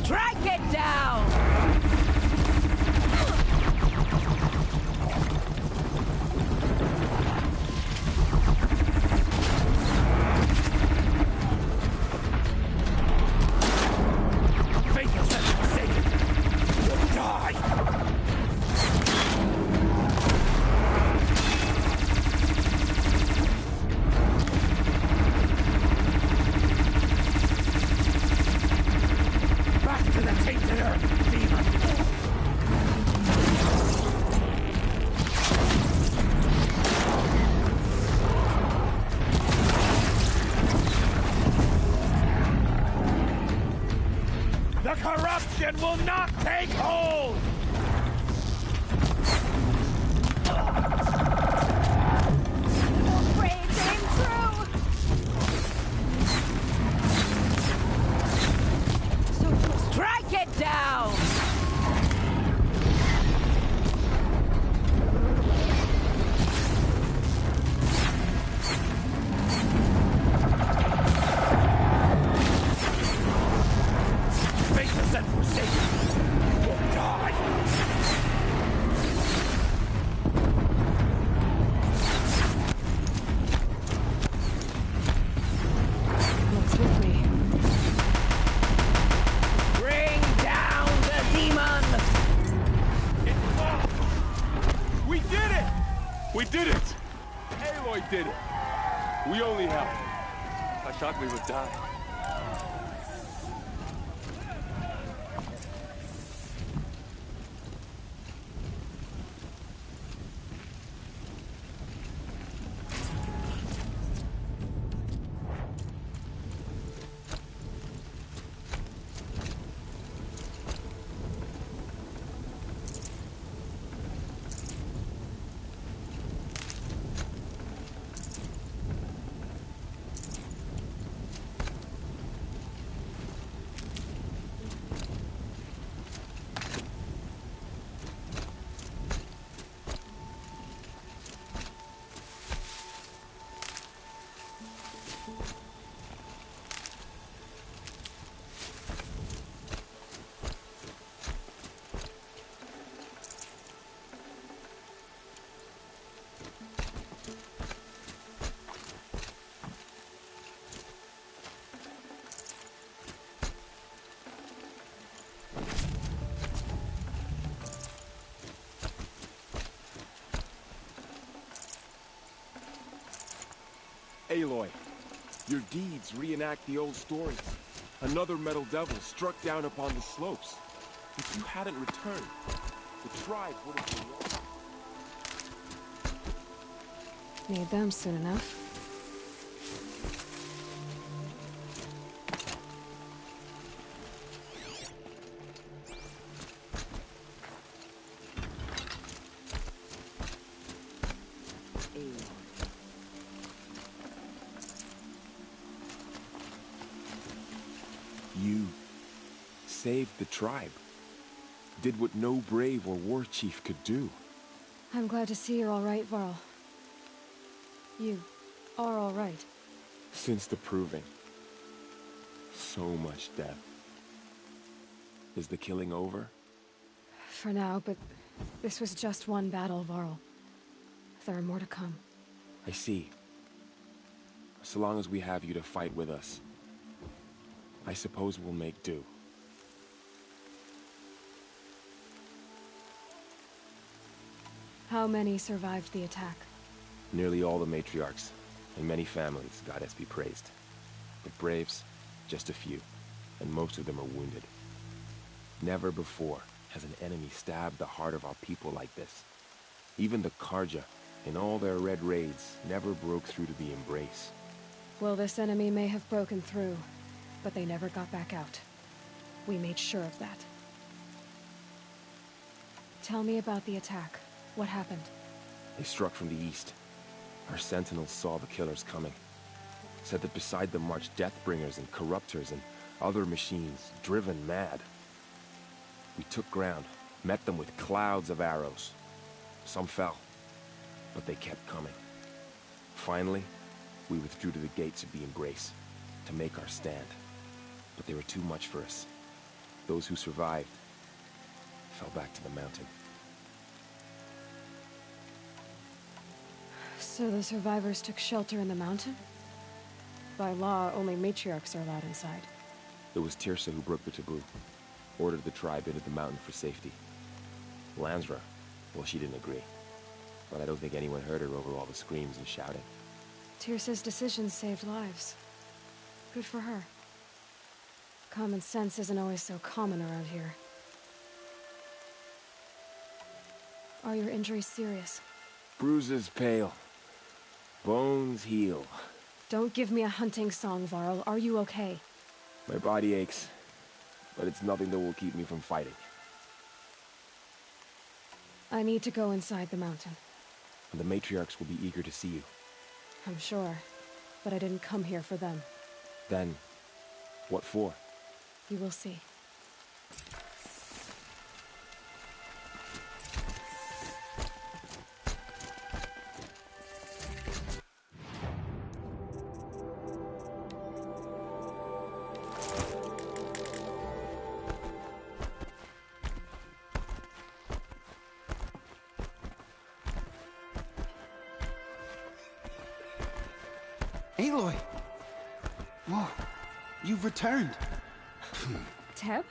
Strike it down!
Faithless and forsaken, will not take hold!
Braves aim true!
Strike it down!
Faithless and forsaken! You'll die!
Looks with me.
Bring down the demon!
We did it! We did it! Aloy did it! We only helped. I thought we would die.
Aloy, your deeds reenact the old stories. Another metal devil struck down upon the slopes. If you hadn't returned, the tribe would have been lost.
Need them soon enough.
You saved the tribe. Did what no brave or war chief could do.
I'm glad to see you're all right, Varl. You are all right.
Since the proving. So much death. Is the killing over?
For now, but this was just one battle, Varl. There are more to come.
I see. So long as we have you to fight with us, I suppose we'll make do.
How many survived the attack?
Nearly all the matriarchs, and many families, goddess be praised. But braves, just a few, and most of them are wounded. Never before has an enemy stabbed the heart of our people like this. Even the Carja, in all their red raids, never broke through to the Embrace.
Well, this enemy may have broken through, but they never got back out. We made sure of that. Tell me about the attack. What happened?
They struck from the east. Our sentinels saw the killers coming. Said that beside them marched Deathbringers and Corruptors and other machines, driven mad. We took ground, met them with clouds of arrows. Some fell, but they kept coming. Finally, we withdrew to the gates of the Embrace to make our stand. But they were too much for us. Those who survived fell back to the mountain.
So the survivors took shelter in the mountain? By law, only matriarchs are allowed inside.
It was Teersa who broke the taboo. Ordered the tribe into the mountain for safety. Lansra, well, she didn't agree. But I don't think anyone heard her over all the screams and shouting.
Teersa's decisions saved lives. Good for her. Common sense isn't always so common around here. Are your injuries serious?
Bruises pale. Bones heal.
Don't give me a hunting song, Varl. Are you okay?
My body aches. but it's nothing that will keep me from fighting.
I need to go inside the mountain.
The matriarchs will be eager to see you.
I'm sure, but I didn't come here for them.
Then, what for?
You will see.
Aloy! Whoa, you've returned.
Teb?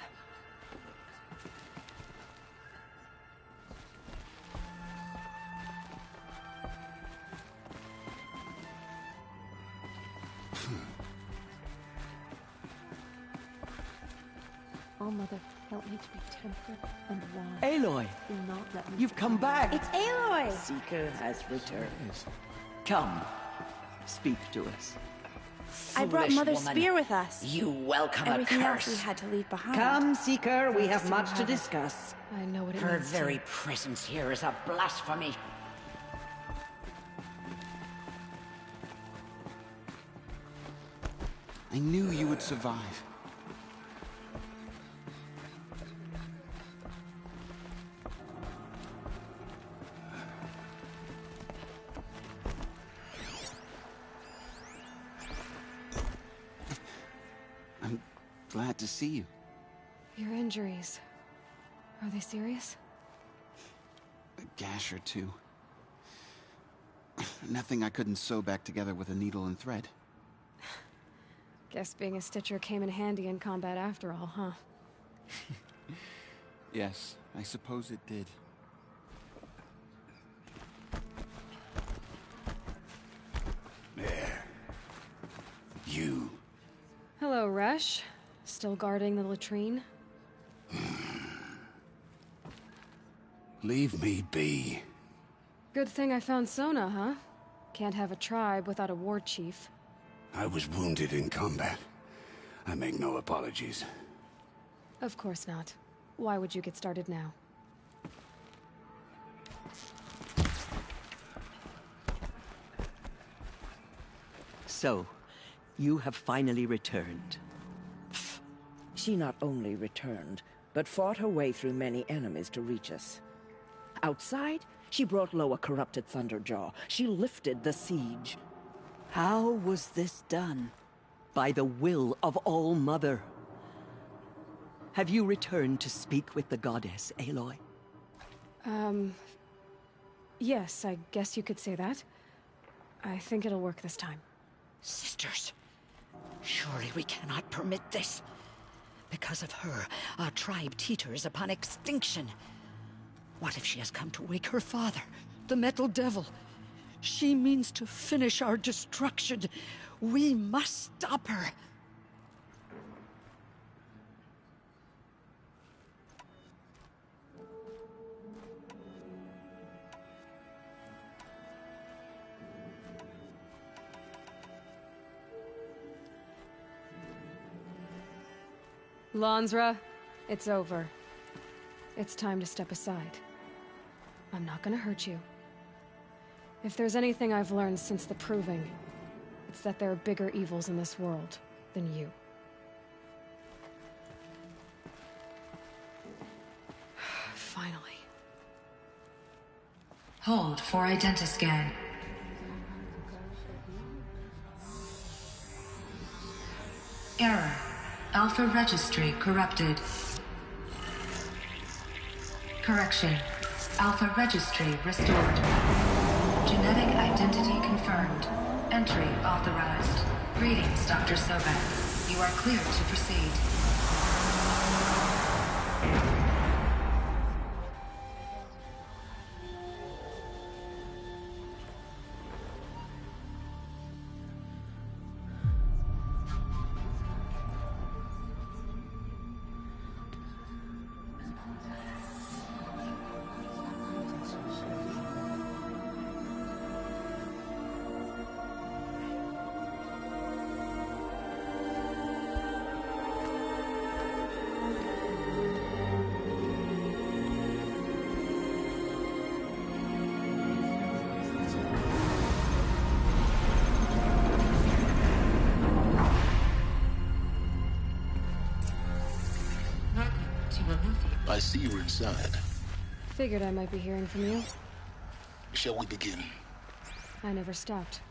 Oh, Mother, help me to be temperate and wise.
Aloy!
Do not let me
You've come back!
It's Aloy!
Seeker has returned. Come, speak to us.
I brought
Foolish
Mother's
woman.
spear with us.
You welcome
Everything
a
else
curse.
we had to leave behind.
Come, Seeker, we have
Still
much to
have it.
discuss.
I know what it
Her
means
very
to.
presence here is a blasphemy.
I knew you would survive. I'm glad to see you.
Your injuries. Are they serious?
A gash or two. Nothing I couldn't sew back together with a needle and thread.
Guess being a Stitcher came in handy in combat after all, huh?
Yes, I suppose it did. There. You.
Hello, Resh. Still guarding the latrine?
Leave me be.
Good thing I found Sona, huh? Can't have a tribe without a war chief.
I was wounded in combat. I make no apologies.
Of course not. Why would you get started now?
So, you have finally returned.
She not only returned, but fought her way through many enemies to reach us. Outside, she brought low a corrupted Thunderjaw. She lifted the siege.
How was this done? By the will of All-Mother. Have you returned to speak with the goddess, Aloy?
Yes, I guess you could say that. I think it'll work this time.
Sisters, surely we cannot permit this. Because of her, our tribe teeters upon extinction. What if she has come to wake her father, the Metal Devil? She means to finish our destruction. We must stop her.
Lansra, it's over. It's time to step aside. I'm not gonna hurt you. If there's anything I've learned since the Proving, it's that there are bigger evils in this world than you. Finally.
Hold for identiscan. Error. Alpha registry corrupted. Correction. Alpha registry restored. Genetic identity confirmed. Entry authorized. Greetings, Dr. Sobek. You are clear to proceed.
see you're inside.
Figured I might be hearing from you.
Shall we begin?
I never stopped.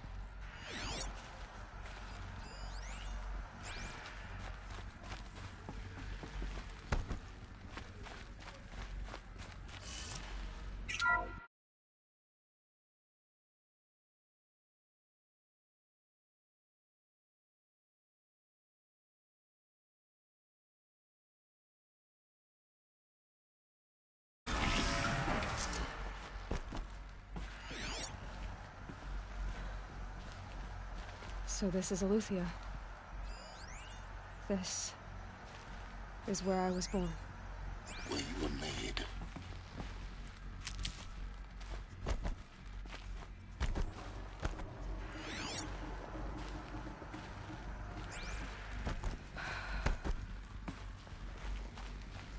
So this is Eleuthia. This is where I was born.
Where you were made.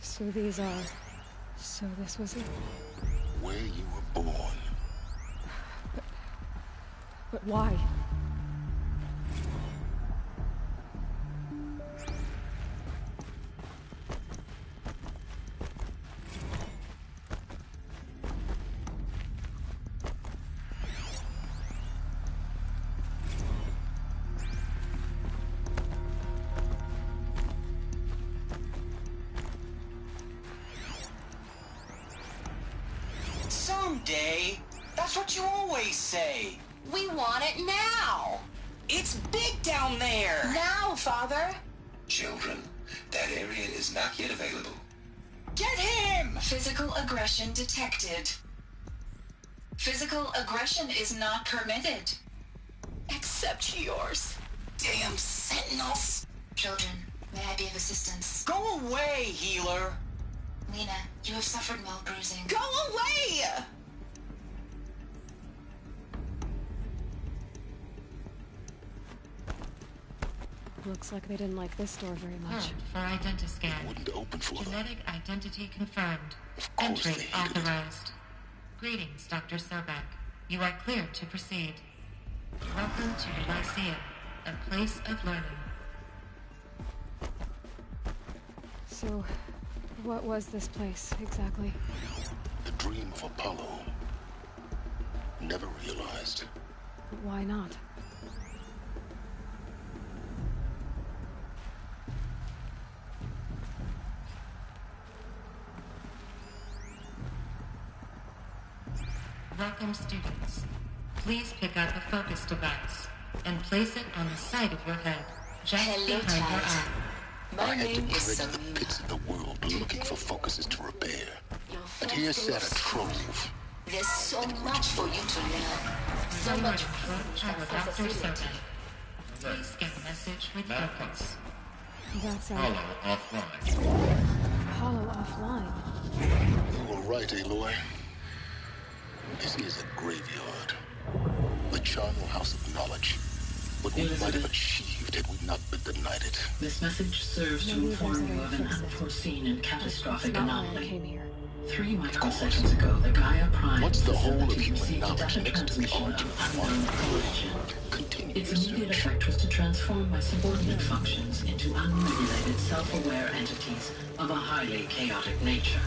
So these are... So this was it?
Where you were born.
But why?
Someday. That's what you always say. We want it now. It's big down there. Now, Father.
Children, that area is not yet available.
Get him!
Physical aggression detected. Physical aggression is not permitted.
Except yours. Damn sentinels.
Children, may I be of assistance?
Go away, healer.
Lena, you have suffered mild bruising.
Go away!
Looks like they didn't like this door very much.
For identiscan.
Wouldn't open for them.
Genetic identity confirmed.
Of course
Entry
they hated
authorized. Greetings, Dr. Sobek. You are cleared to proceed. Welcome to the Lyceum, a place of learning.
So, what was this place, exactly?
The dream of Apollo. Never realized.
Why not?
Welcome, students. Please pick up a focus device and place it on the side of your head, just behind your eye.
I had to dredge the pits of the world looking for focuses to repair. And here sat a trove.
There's so much for you to learn. So much Dr. Sobek. Please scan message with focus.
That's
Hollow offline.
Hollow offline.
You were right, Aloy. This is a graveyard. The charnel house of knowledge. What we might have achieved had we not been denied it.
This message serves to inform you of an unforeseen and catastrophic anomaly. 3 microseconds ago, the Gaia Prime facility received a data transmission of unknown origin. Its immediate effect was to transform my subordinate functions into unregulated, self-aware entities of a highly chaotic nature.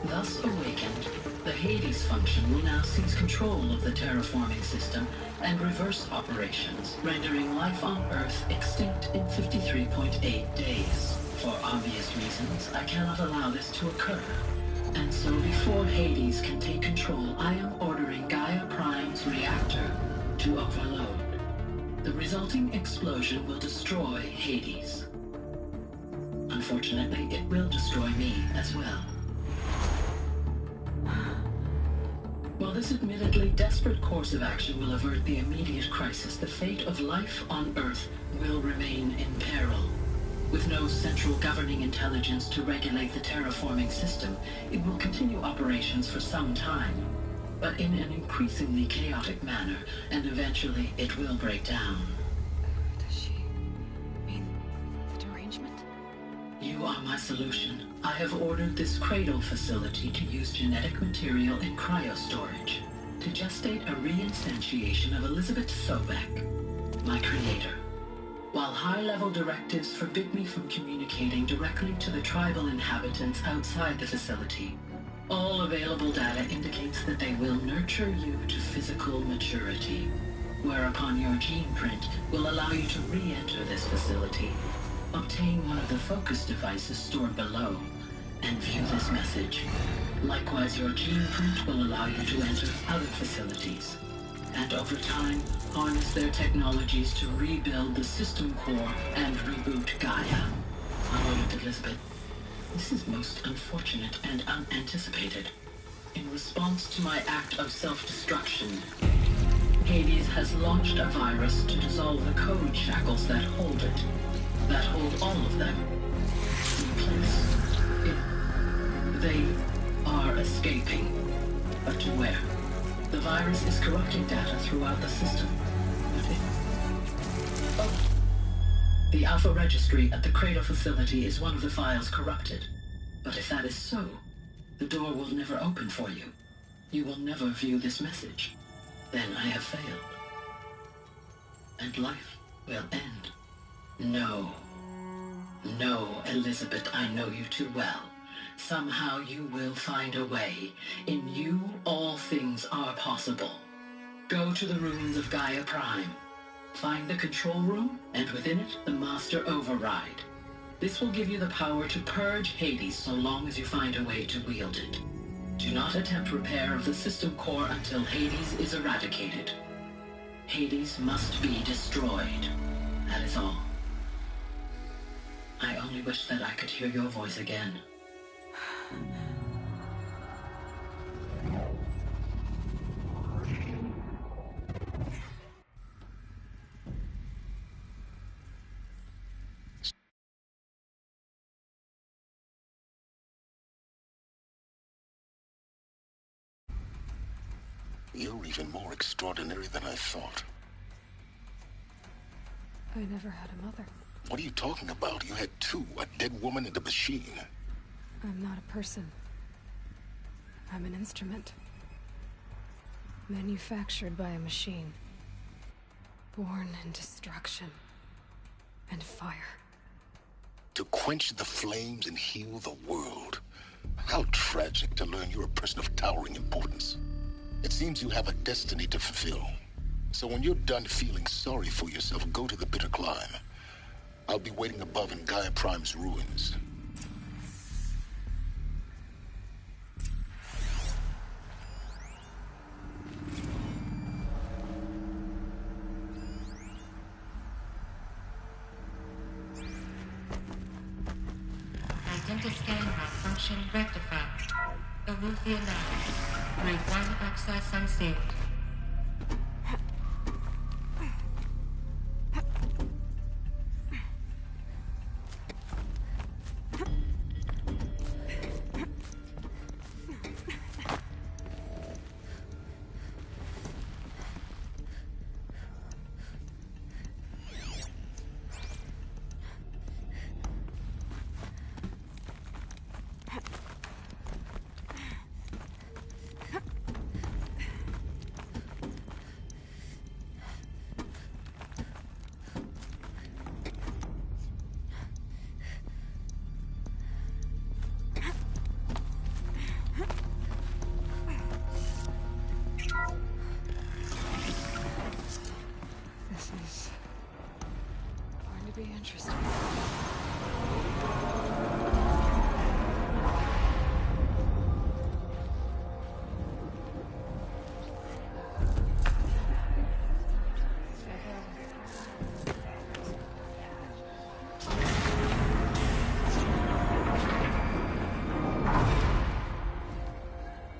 Thus awakened, the Hades function will now seize control of the terraforming system and reverse operations, rendering life on Earth extinct in 53.8 days. For obvious reasons, I cannot allow this to occur. And so before Hades can take control, I am ordering Gaia Prime's reactor to overload. The resulting explosion will destroy Hades. Unfortunately, it will destroy me as well. While this admittedly desperate course of action will avert the immediate crisis, the fate of life on Earth will remain in peril. With no central governing intelligence to regulate the terraforming system, it will continue operations for some time, but in an increasingly chaotic manner, and eventually it will break down.
Does she mean the derangement?
You are my solution. I have ordered this cradle facility to use genetic material in cryostorage to gestate a reinstantiation of Elizabeth Sobek, my creator. while high-level directives forbid me from communicating directly to the tribal inhabitants outside the facility, all available data indicates that they will nurture you to physical maturity, whereupon your gene print will allow you to re-enter this facility, obtain one of the focus devices stored below, and view this message. Likewise, your gene print will allow you to enter other facilities, and over time, harness their technologies to rebuild the system core and reboot Gaia. Honored Elizabeth, this is most unfortunate and unanticipated. In response to my act of self-destruction, Hades has launched a virus to dissolve the code shackles that hold it, that hold all of them in place. They are escaping, but to where? The virus is corrupting data throughout the system. The Alpha Registry at the Cradle facility is one of the files corrupted. But if that is so, the door will never open for you. You will never view this message. Then I have failed. And life will end. No. No, Elizabeth, I know you too well. Somehow you will find a way. In you, all things are possible. Go to the ruins of Gaia Prime. Find the control room, and within it, the Master Override. This will give you the power to purge Hades so long as you find a way to wield it. Do not attempt repair of the system core until Hades is eradicated. Hades must be destroyed. That is all. I only wish that I could hear your voice again.
You're even more extraordinary than I thought.
I never had a mother.
What are you talking about? You had two, a dead woman and a machine.
I'm not a person. I'm an instrument. Manufactured by a machine. Born in destruction and fire.
To quench the flames and heal the world. How tragic to learn you're a person of towering importance. It seems you have a destiny to fulfill. So when you're done feeling sorry for yourself, go to the bitter climb. I'll be waiting above in Gaia Prime's ruins.
Identiscan malfunction rectified. Eleuthia now. Grade 1 access unsealed.
Interesting.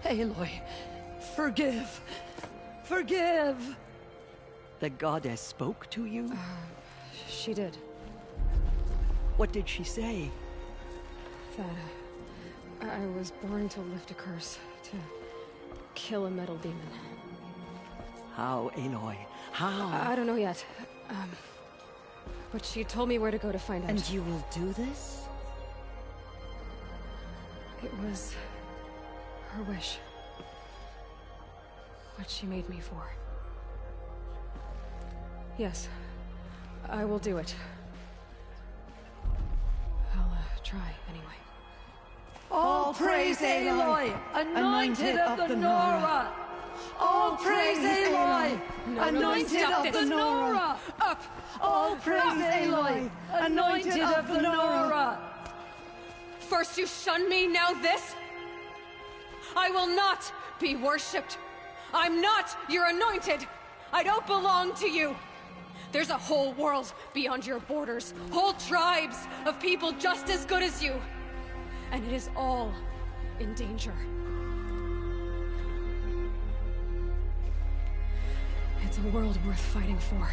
Aloy, forgive. Forgive! The goddess spoke to you?
She did.
What did she say?
That I was born to lift a curse, to kill a metal demon.
How, Aloy? How?
I don't know yet. But she told me where to go to find out.
And you will do this?
It was her wish. What she made me for. Yes. I will do it. I'll try anyway.
All praise Aloy, anointed of the Nora! All praise Aloy, anointed of the Nora!
Up!
All praise Aloy, anointed of the Nora!
First you shun me, now this? I will not be worshipped. I'm not your anointed. I don't belong to you. There's a whole world beyond your borders, whole tribes of people just as good as you. And it is all in danger. It's a world worth fighting for.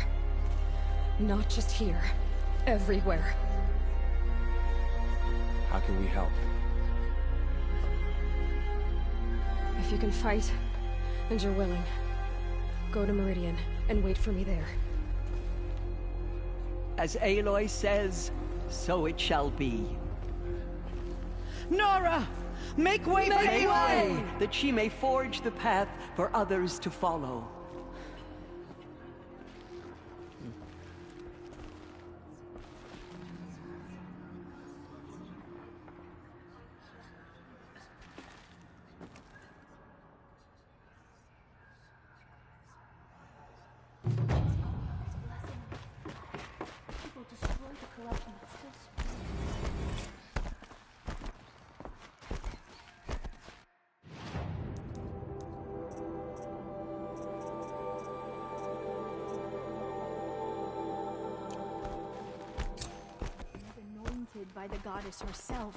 Not just here, everywhere.
How can we help?
If you can fight, and you're willing, go to Meridian and wait for me there.
As Aloy says, so it shall be. Nora! Make way for Aloy! That she may forge the path for others to follow.
By the goddess herself.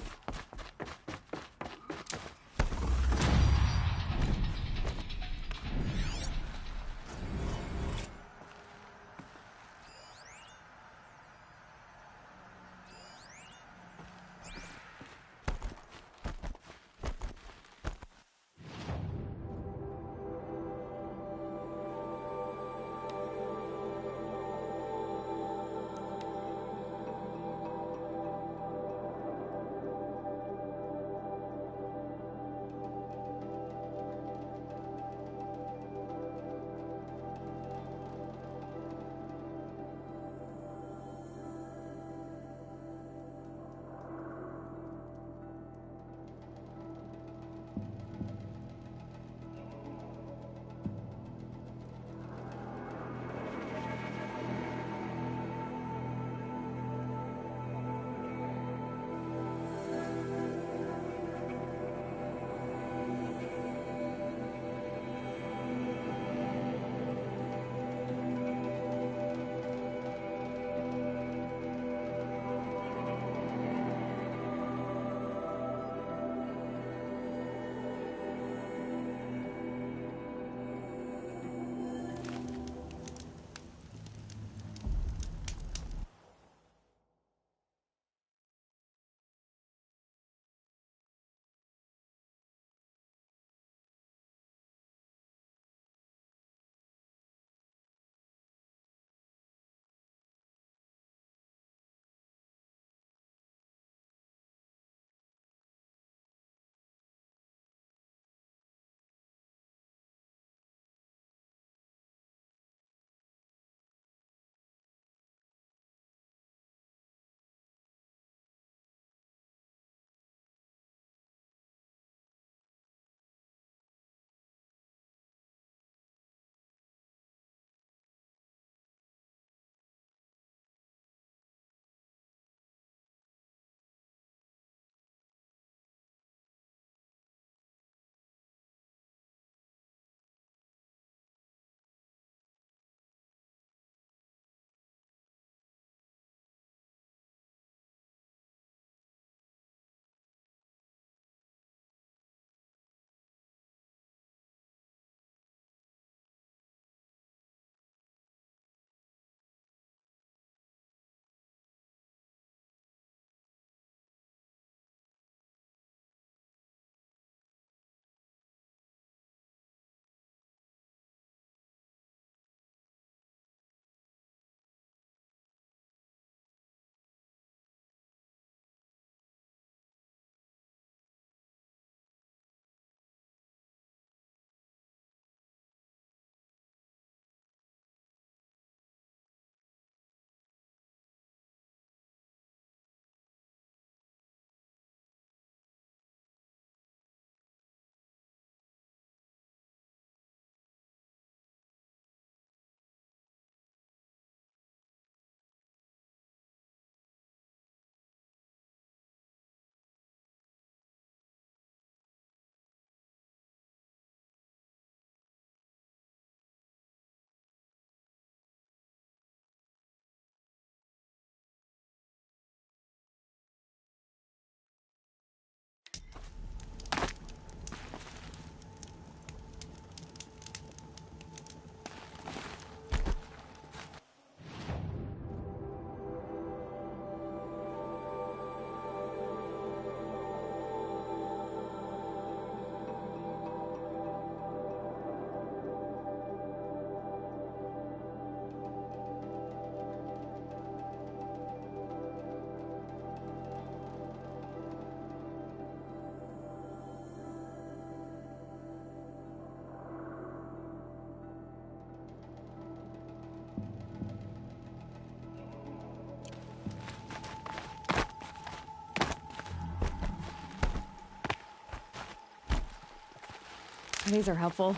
These are helpful.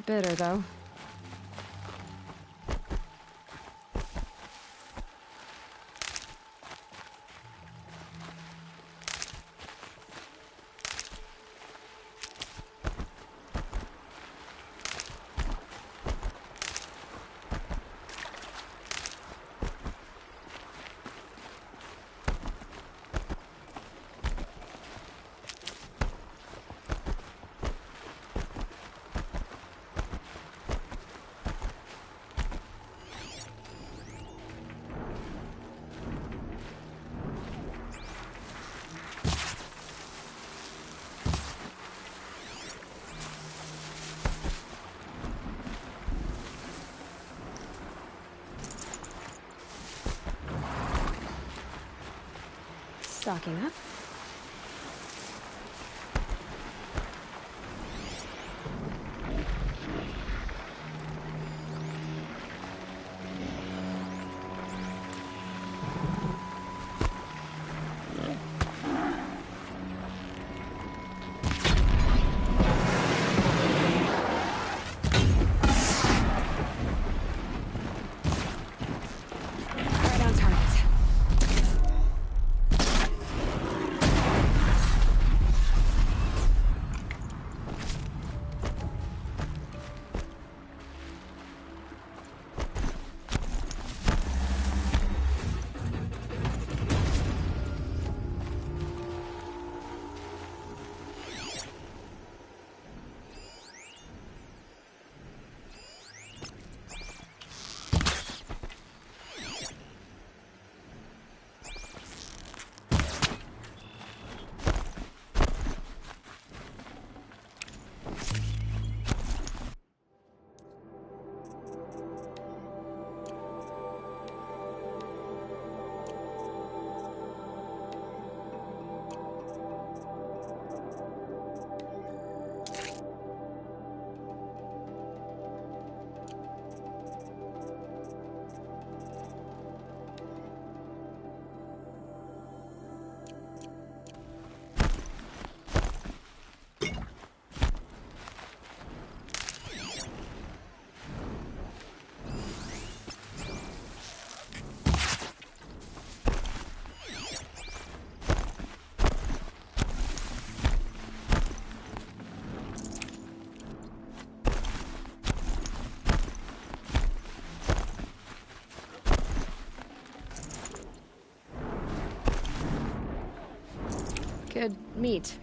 Bitter, though. Stocking up. Right on target. Good meat.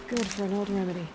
Good for an old remedy.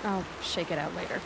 I'll shake it out later.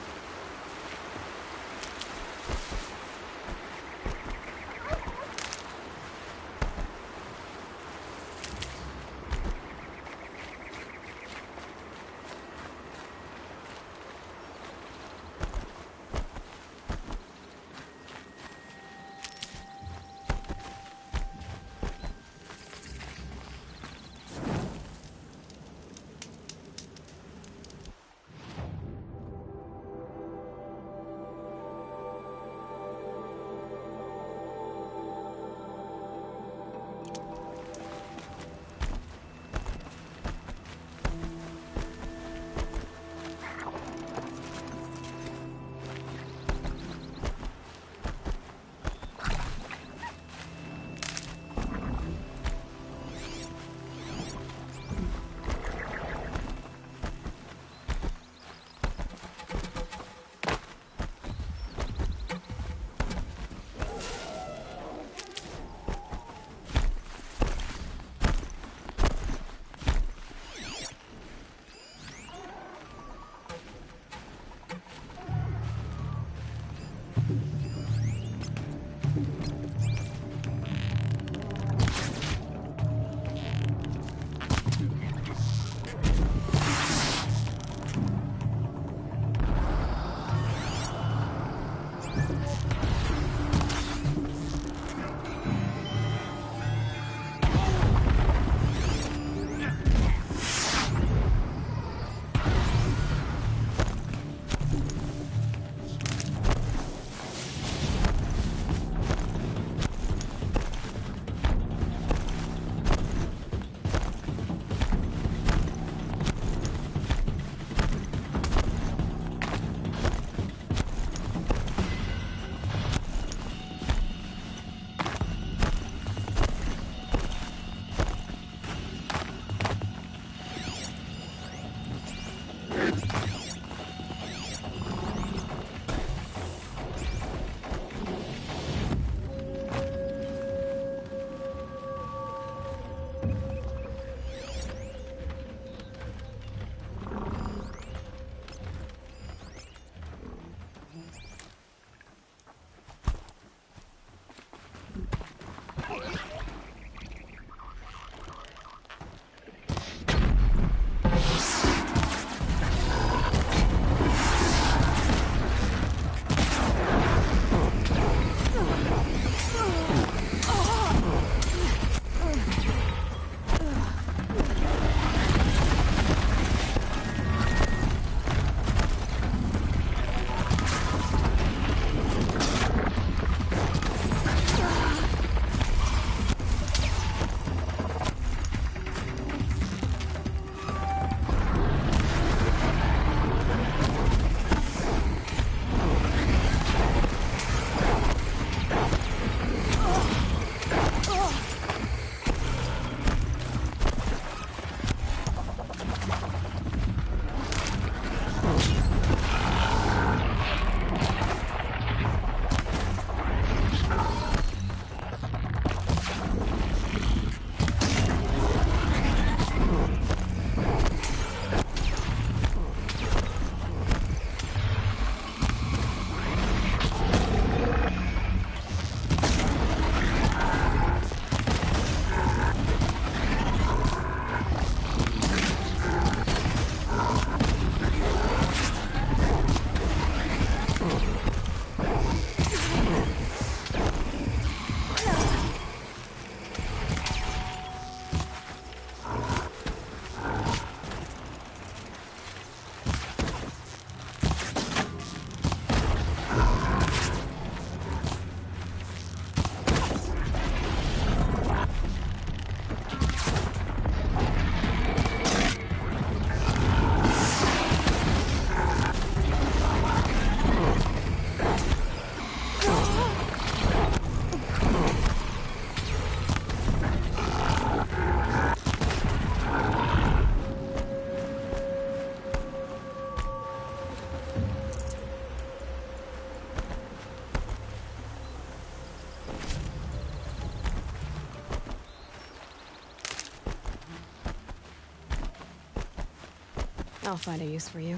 I'll find a use for you.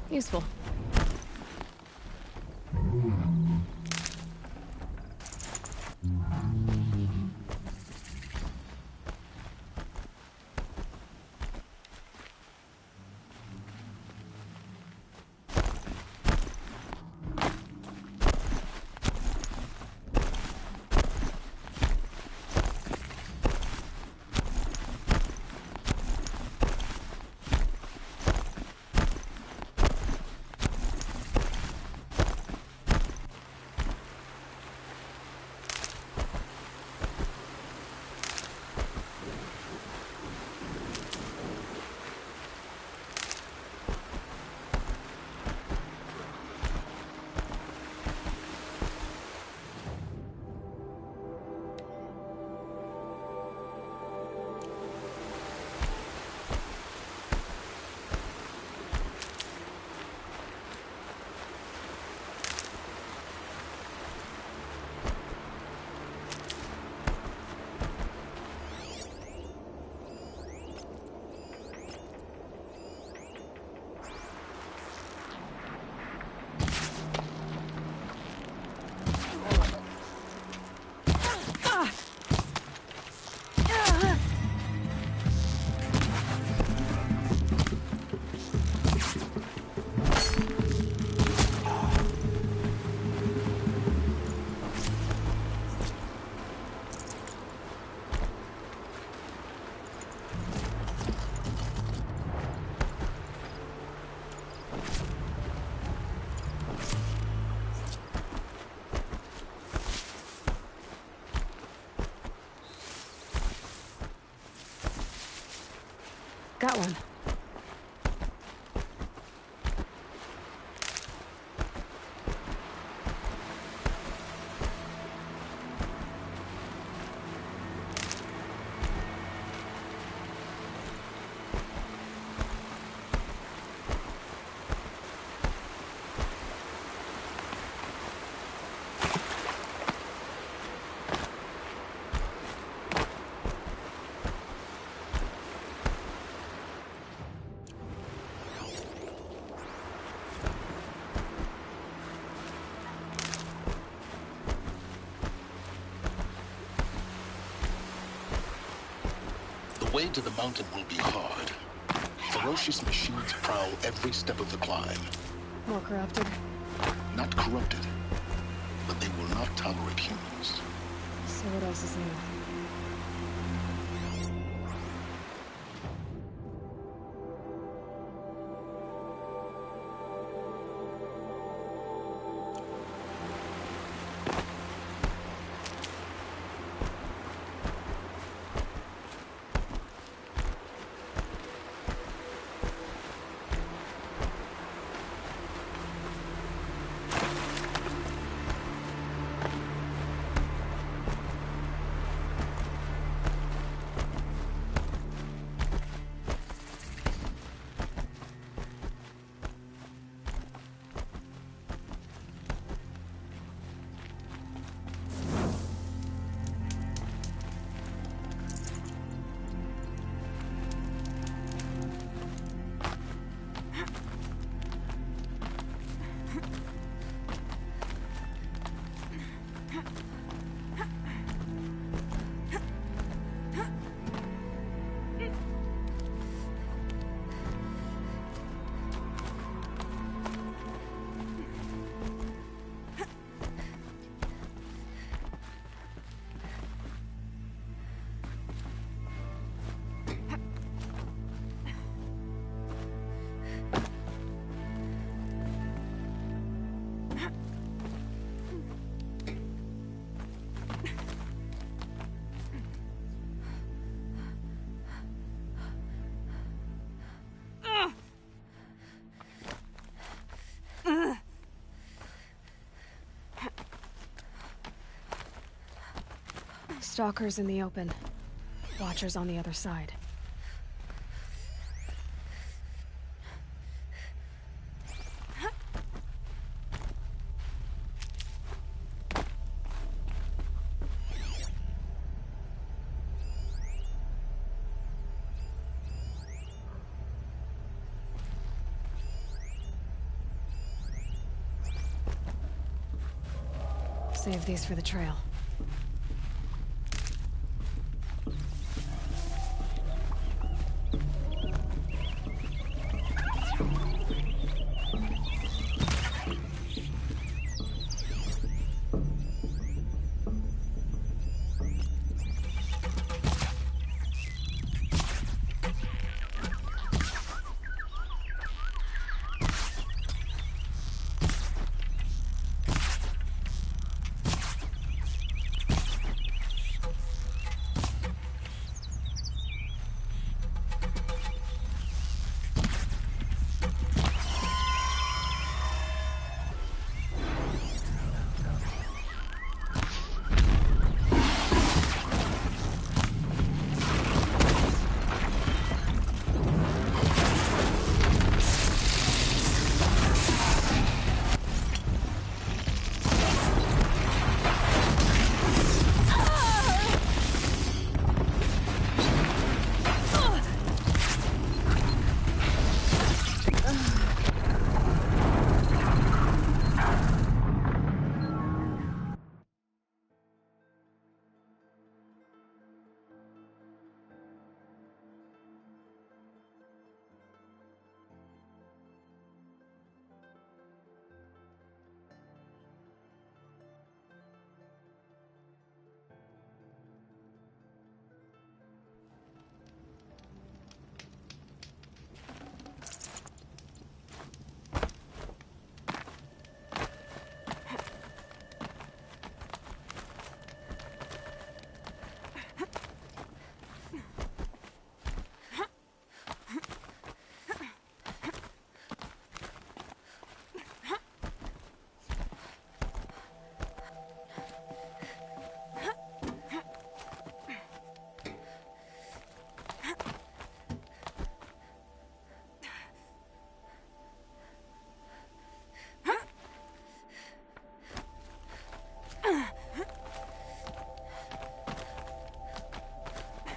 Useful. Got one.
The way to the mountain will be hard. Ferocious machines prowl every step of the climb.
More corrupted?
Not corrupted, but they will not tolerate humans.
So what else is new? Stalkers in the open. Watchers on the other side. Save these for the trail.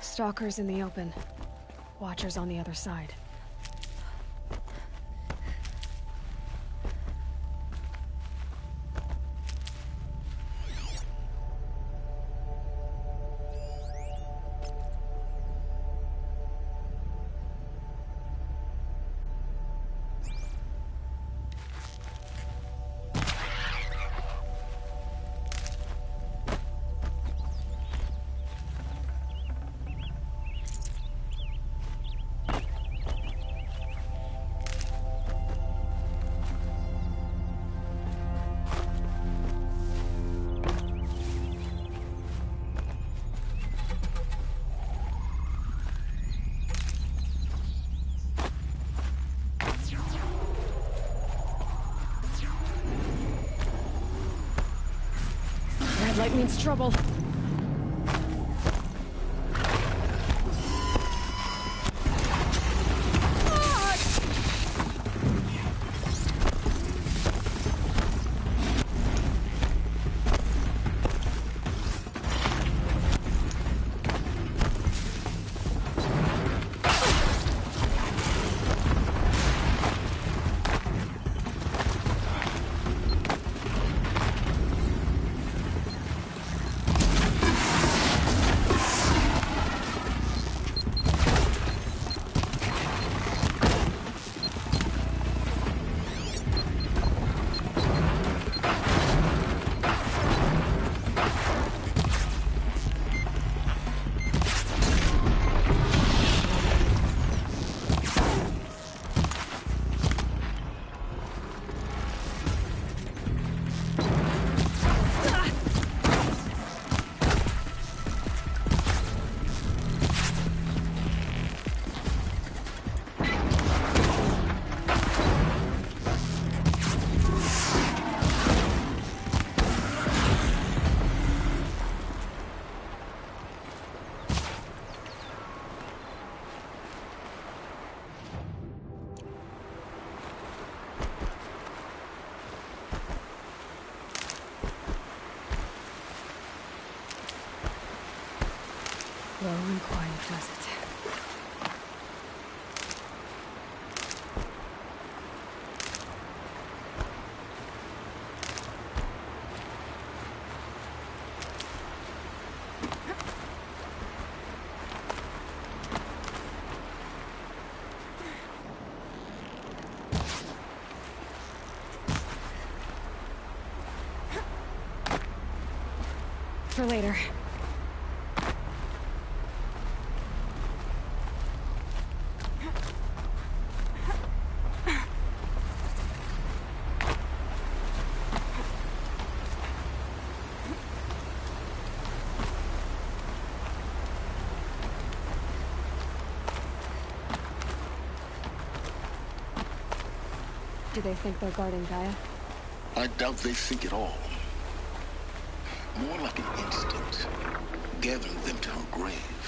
Stalkers in the open. Watchers on the other side. Red light means trouble. for later. Do they think they're guarding Gaia?
I doubt they think at all. More like an instinct, gathering them to her grave.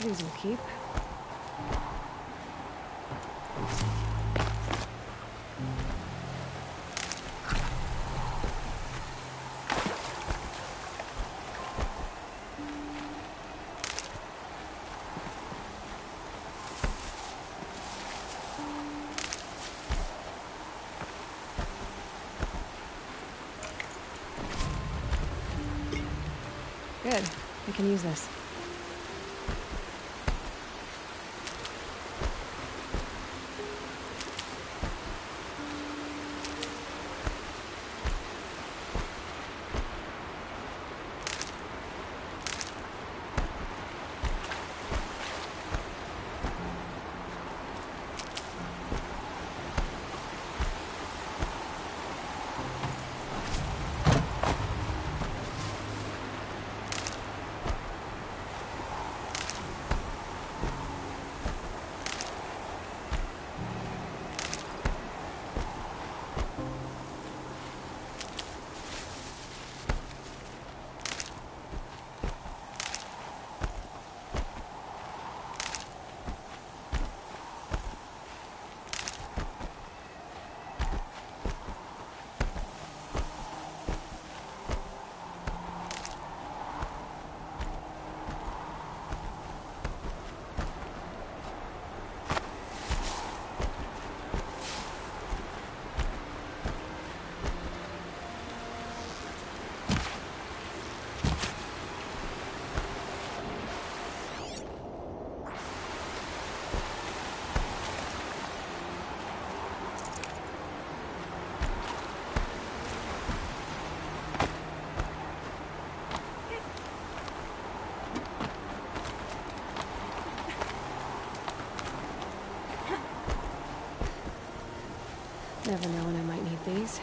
These will keep. Good. We can use this. Never know when I might need these.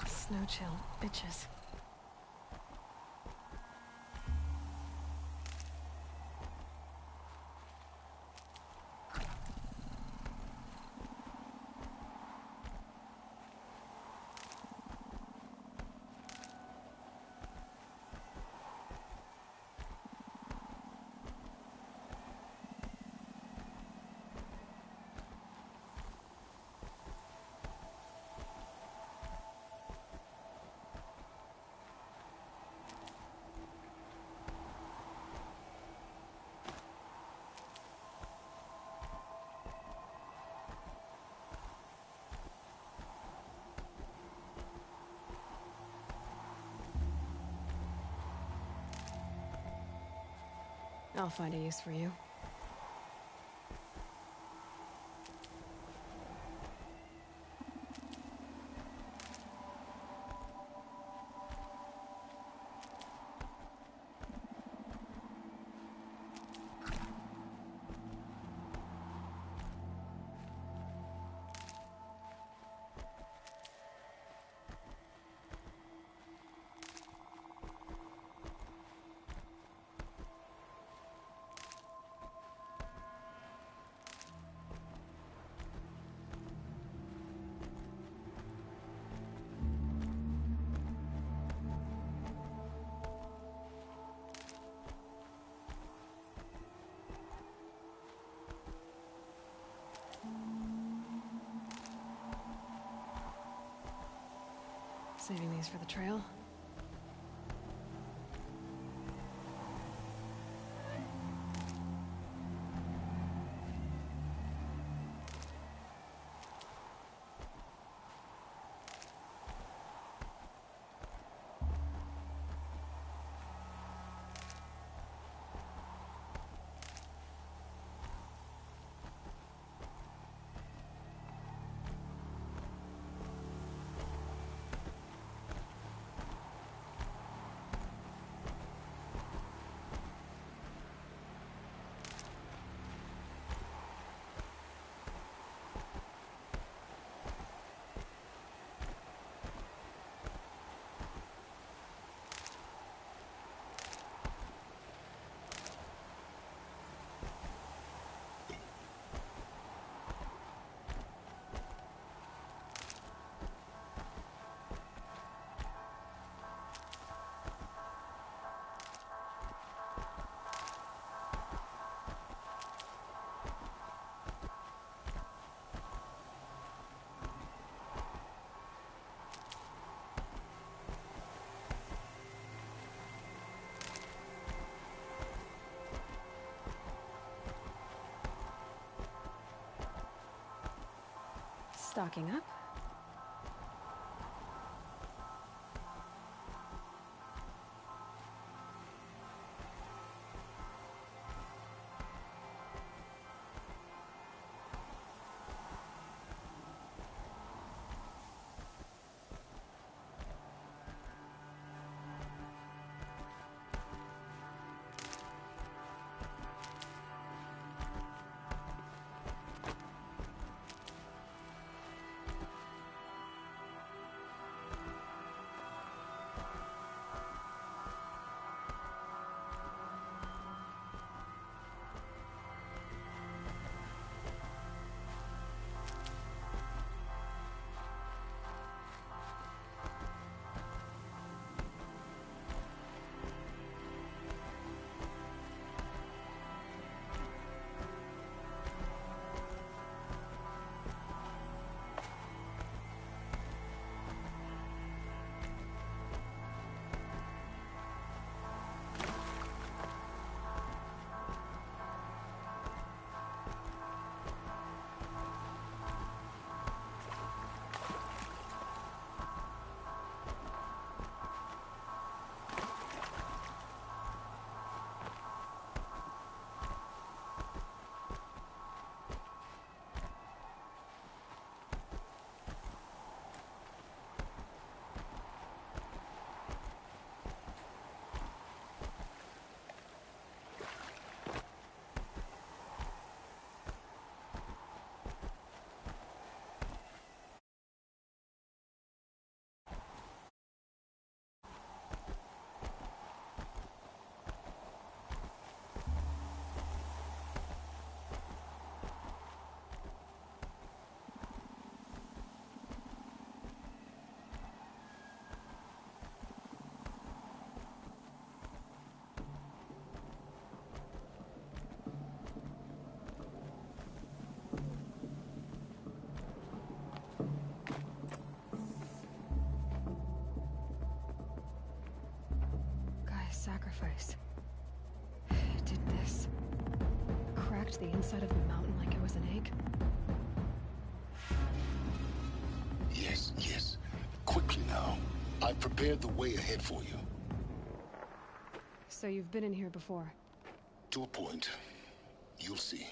Snow chill, bitches. I'll find a use for you. Saving these for the trail. Stocking up. sacrifice. It did this. Cracked the inside of the mountain like it was an egg.
Yes, yes. Quickly now. I've prepared the way ahead for you.
So you've been in here before?
To a point. You'll see.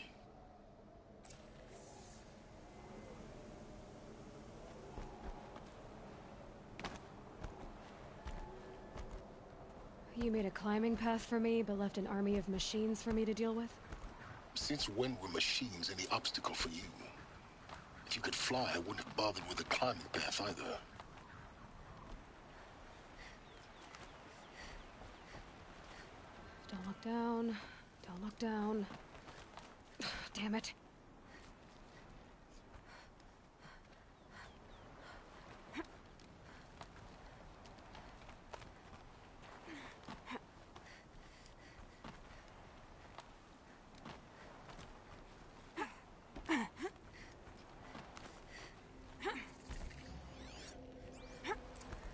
You made a climbing path for me, but left an army of machines for me to deal with?
Since when were machines any obstacle for you? If you could fly, I wouldn't have bothered with the climbing path either.
Don't look down. Don't look down. Damn it.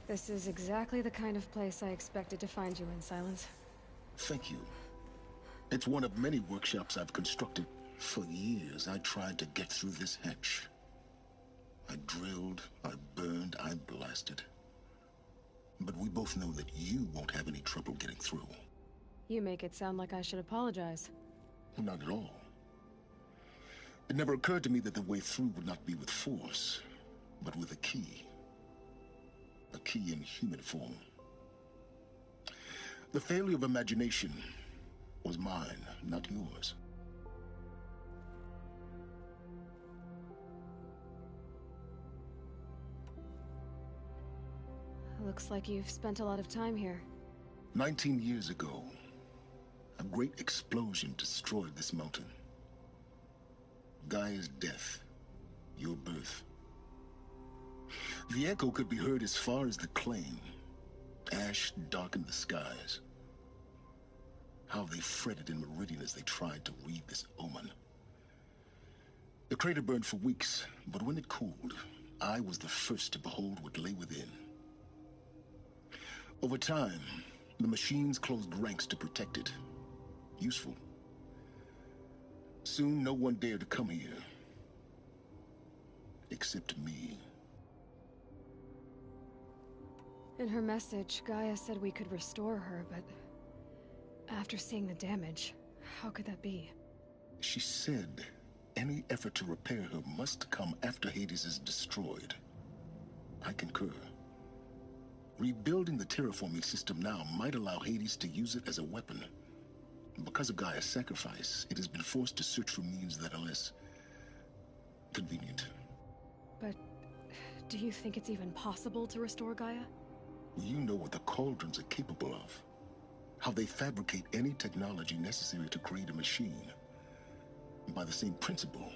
This is exactly the kind of place I expected to find you in, Silence.
Thank you. It's one of many workshops I've constructed. For years, I tried to get through this hatch. I drilled, I burned, I blasted. But we both know that you won't have any trouble getting through.
You make it sound like I should apologize.
Not at all. It never occurred to me that the way through would not be with force, but with a key. A key in human form. The failure of imagination was mine, not yours.
Looks like you've spent a lot of time here.
19 years ago, a great explosion destroyed this mountain. Gaia's death, your birth. The echo could be heard as far as the claim. Ash darkened the skies. How they fretted in Meridian as they tried to read this omen. The crater burned for weeks, but when it cooled, I was the first to behold what lay within. Over time, the machines closed ranks to protect it. Useful. Soon, no one dared to come here. Except me.
In her message, Gaia said we could restore her, but after seeing the damage, how could that be?
She said any effort to repair her must come after Hades is destroyed. I concur. Rebuilding the terraforming system now might allow Hades to use it as a weapon. Because of Gaia's sacrifice, it has been forced to search for means that are less convenient.
But do you think it's even possible to restore Gaia?
You know what the Cauldrons are capable of. How they fabricate any technology necessary to create a machine. By the same principle,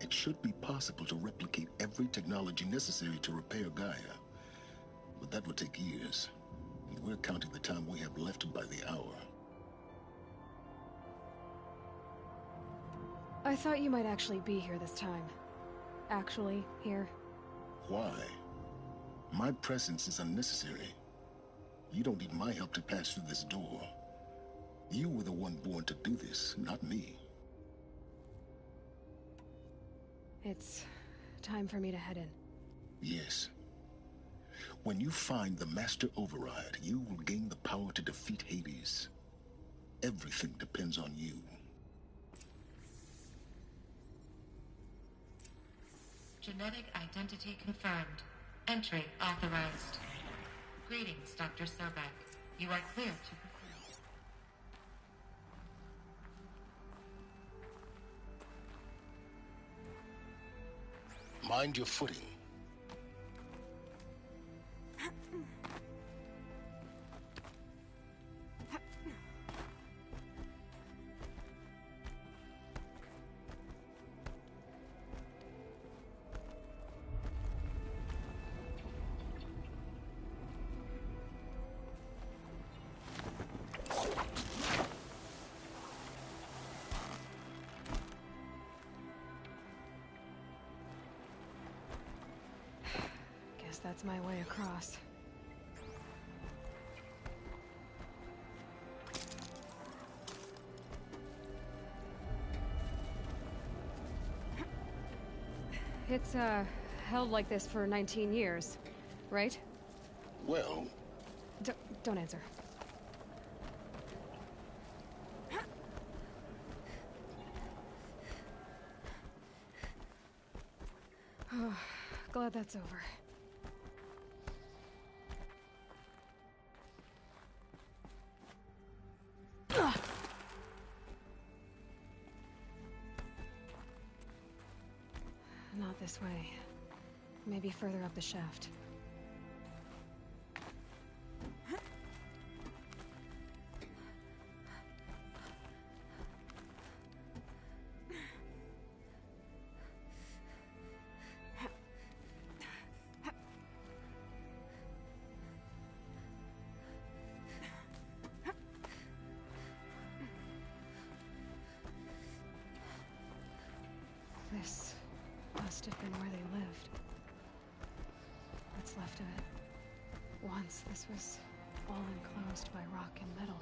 it should be possible to replicate every technology necessary to repair Gaia. But that would take years. And we're counting the time we have left by the hour.
I thought you might actually be here this time. Actually, here.
Why? My presence is unnecessary. You don't need my help to pass through this door. You were the one born to do this, not me.
It's time for me to head in.
Yes. When you find the Master Override, you will gain the power to defeat Hades. Everything depends on you.
Genetic identity confirmed. Entry authorized. Greetings, Dr. Sobek. You are clear to proceed.
Mind your footing.
That's my way across. It's, held like this for 19 years, right?
Well...
Don't answer. Oh, glad that's over. Not this way. Maybe further up the shaft. This must have been where they lived. What's left of it. Once this was all enclosed by rock and metal.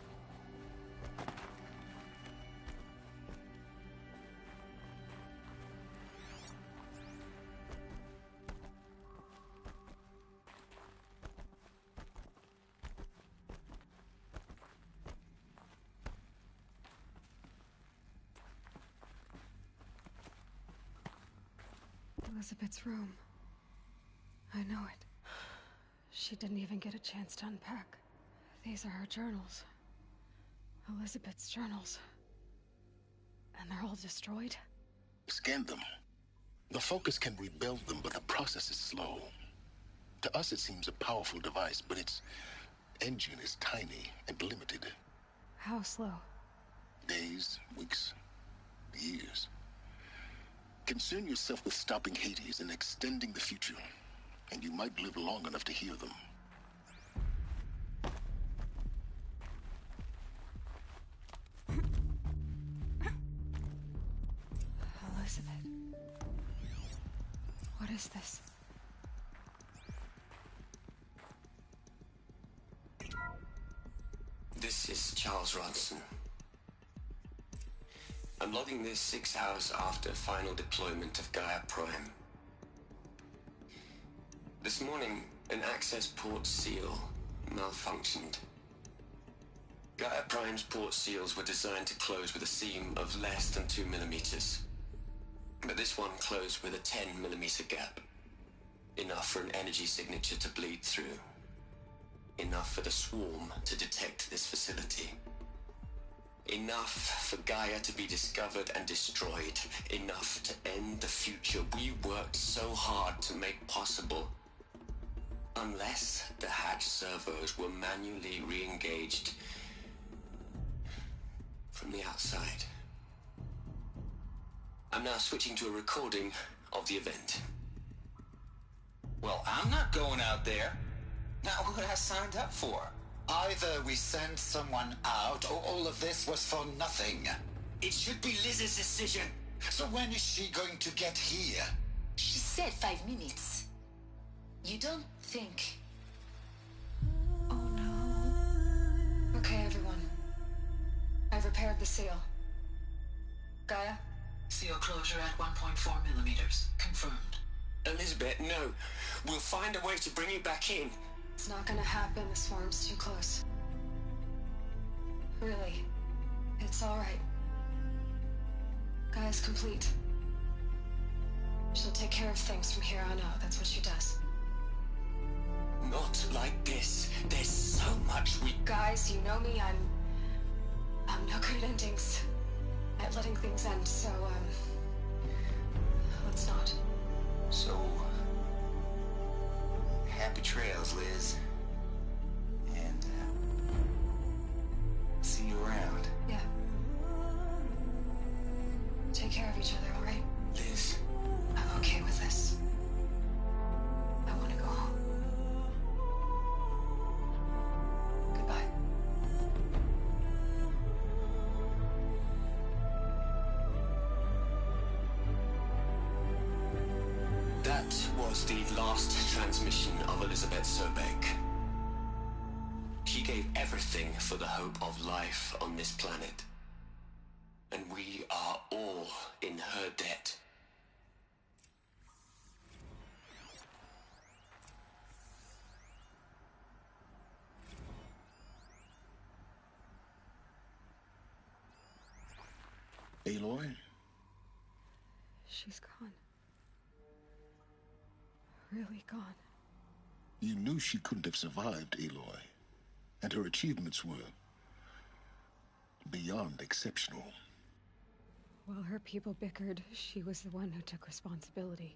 Elizabeth's room. I know it. She didn't even get a chance to unpack. These are her journals. Elizabeth's journals. And they're all destroyed?
Scan them. The Focus can rebuild them, but the process is slow. To us it seems a powerful device, but its engine is tiny and limited.
How slow?
Days, weeks, years. Concern yourself with stopping Hades and extending the future, and you might live long enough to hear them.
Elizabeth. What is this?
This is Charles Ronson. I'm logging this 6 hours after final deployment of Gaia Prime. This morning, an access port seal malfunctioned. Gaia Prime's port seals were designed to close with a seam of less than 2 millimeters. But this one closed with a 10 millimeter gap. Enough for an energy signature to bleed through. Enough for the swarm to detect this facility. Enough for Gaia to be discovered and destroyed. Enough to end the future we worked so hard to make possible. Unless the hatch servos were manually re-engaged from the outside. I'm now switching to a recording of the event.
Well, I'm not going out there. Not what I signed up for. Either we send someone out, or all of this was for nothing.
It should be Liz's decision.
So when is she going to get here?
She said 5 minutes. You don't think...
Oh no. Okay, everyone. I've repaired the seal. Gaia?
Seal closure at 1.4 millimeters. Confirmed.
Elizabeth, no. We'll find a way to bring you back in.
It's not gonna happen. The swarm's too close. Really. It's alright. Gaia's complete. She'll take care of things from here on out. That's what she does.
Not like this. There's so much we...
Guys, you know me. I'm no good at endings. At letting things end, so, let's not.
So... happy trails, Liz. And, see you around.
Yeah. Take care of each other, alright?
Liz.
I'm okay with this. I want to go home. Goodbye.
That was the last transmission of Elizabeth Sobek. She gave everything for the hope of life on this planet. And we are all in her debt.
Aloy?
She's gone. Really gone.
You knew she couldn't have survived, Aloy. And her achievements were beyond exceptional.
While her people bickered, she was the one who took responsibility.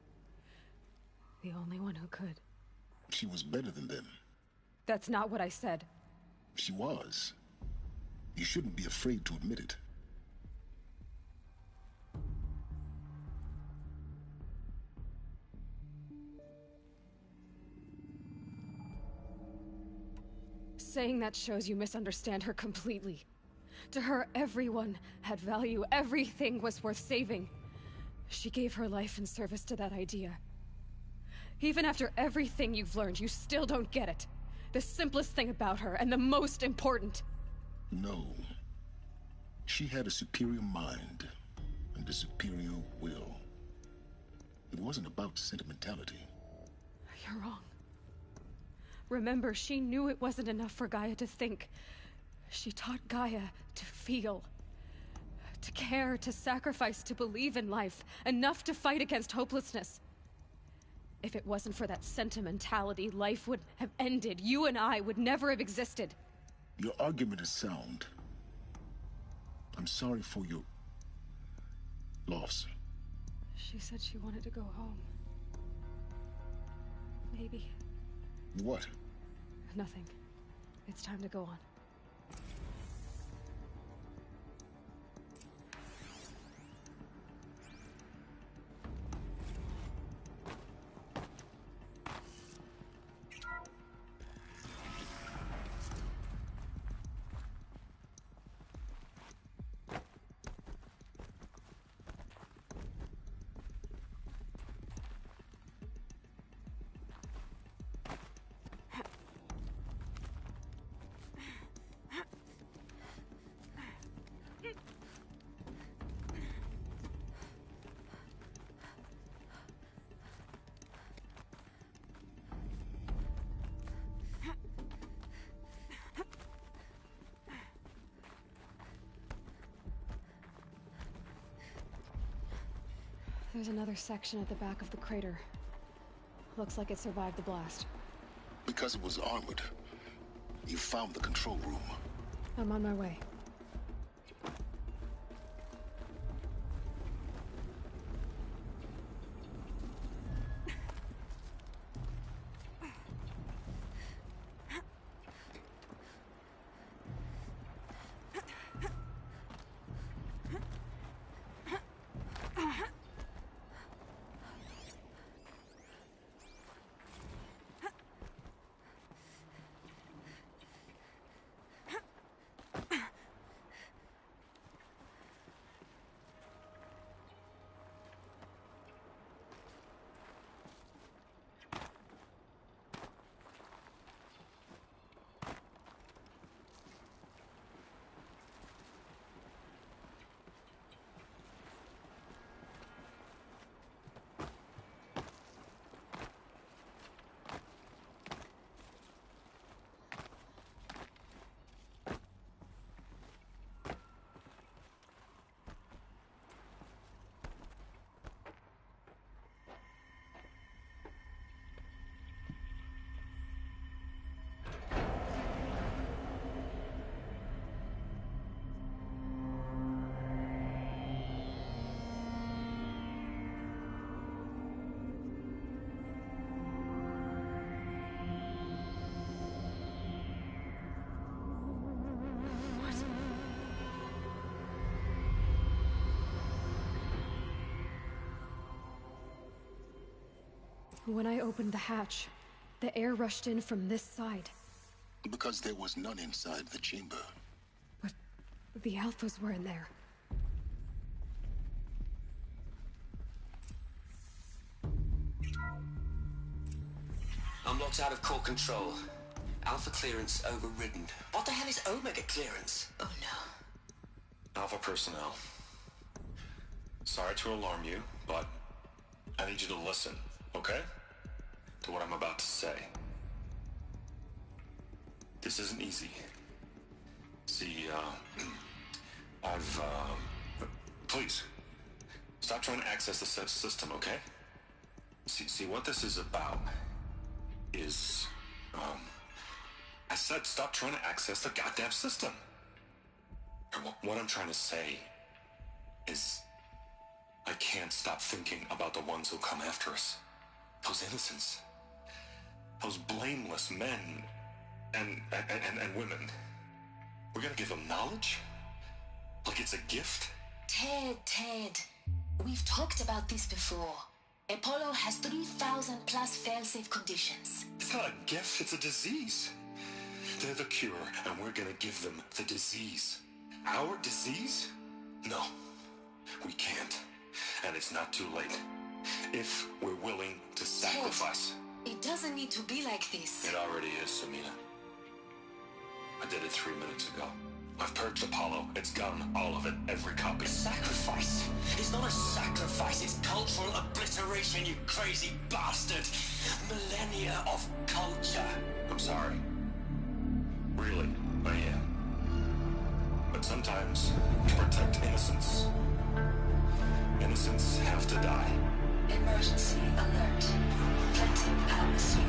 The only one who could.
She was better than them.
That's not what I said.
She was. You shouldn't be afraid to admit it.
Saying that shows you misunderstand her completely. To her, everyone had value. Everything was worth saving. She gave her life in service to that idea. Even after everything you've learned, you still don't get it. The simplest thing about her, and the most important.
No. She had a superior mind and a superior will. It wasn't about sentimentality.
You're wrong. Remember, she knew it wasn't enough for Gaia to think. She taught Gaia to feel. To care, to sacrifice, to believe in life. Enough to fight against hopelessness. If it wasn't for that sentimentality, life would have ended. You and I would never have existed.
Your argument is sound. I'm sorry for your loss.
She said she wanted to go home. Maybe.
What?
Nothing. It's time to go on. There's another section at the back of the crater. Looks like it survived the blast.
Because it was armored, you found the control room.
I'm on my way. When I opened the hatch, the air rushed in from this side.
Because there was none inside the chamber.
But the Alphas were in there.
I'm locked out of core control. Alpha clearance overridden. What the hell is Omega clearance? Oh no.
Alpha personnel. Sorry to alarm you, but I need you to listen, okay? To what I'm about to say. This isn't easy. See, I've please. Stop trying to access the system, okay? See, what this is about is, I said stop trying to access the goddamn system. And what I'm trying to say is, I can't stop thinking about the ones who come after us. Those innocents. Those blameless men and women. We're gonna give them knowledge? Like it's a gift?
Ted. We've talked about this before. Apollo has 3,000 plus fail-safe conditions.
It's not a gift, it's a disease. They're the cure, and we're gonna give them the disease. Our disease? No, we can't. And it's not too late. If we're willing to sacrifice.
Ted, it doesn't need to be like this.
It already is, Samina. I did it 3 minutes ago. I've purged Apollo. It's gone, all of it, every copy.
Sacrifice? It's not a sacrifice, it's cultural obliteration, you crazy bastard! Millennia of culture!
I'm sorry. Really, I am. But sometimes, to protect innocence, innocents have to die.
Emergency alert. Planting atmosphere.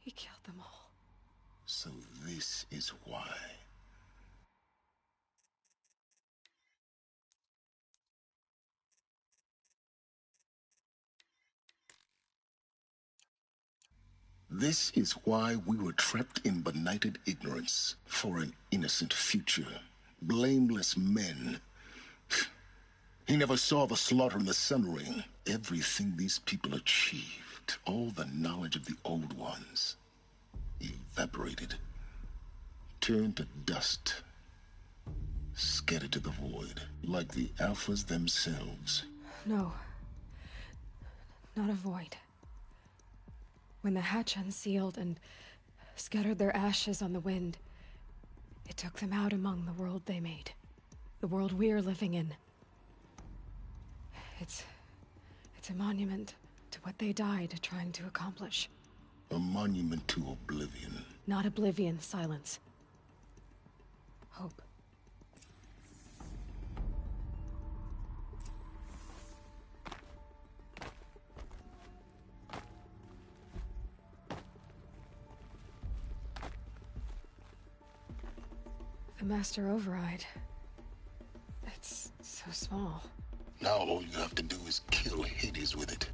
He killed them all.
So this is why. This is why we were trapped in benighted ignorance for an innocent future. Blameless men. He never saw the slaughter in the Sun Ring. Everything these people achieved, all the knowledge of the old ones, evaporated, turned to dust, scattered to the void, like the Alphas themselves.
No. Not a void. When the hatch unsealed and scattered their ashes on the wind, it took them out among the world they made. The world we're living in. It's a monument to what they died trying to accomplish.
A monument to oblivion.
Not oblivion, silence. Hope. The Master Override. It's so small.
Now all you have to do is kill Hades with it.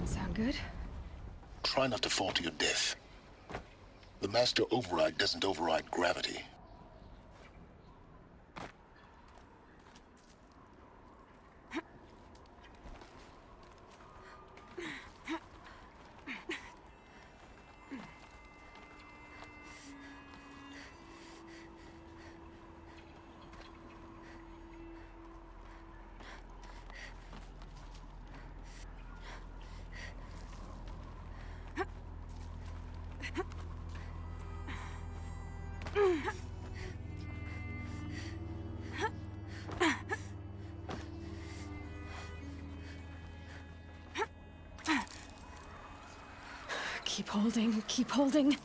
Sound good?
Try not to fall to your death. The Master Override doesn't override gravity.
Keep holding, keep holding.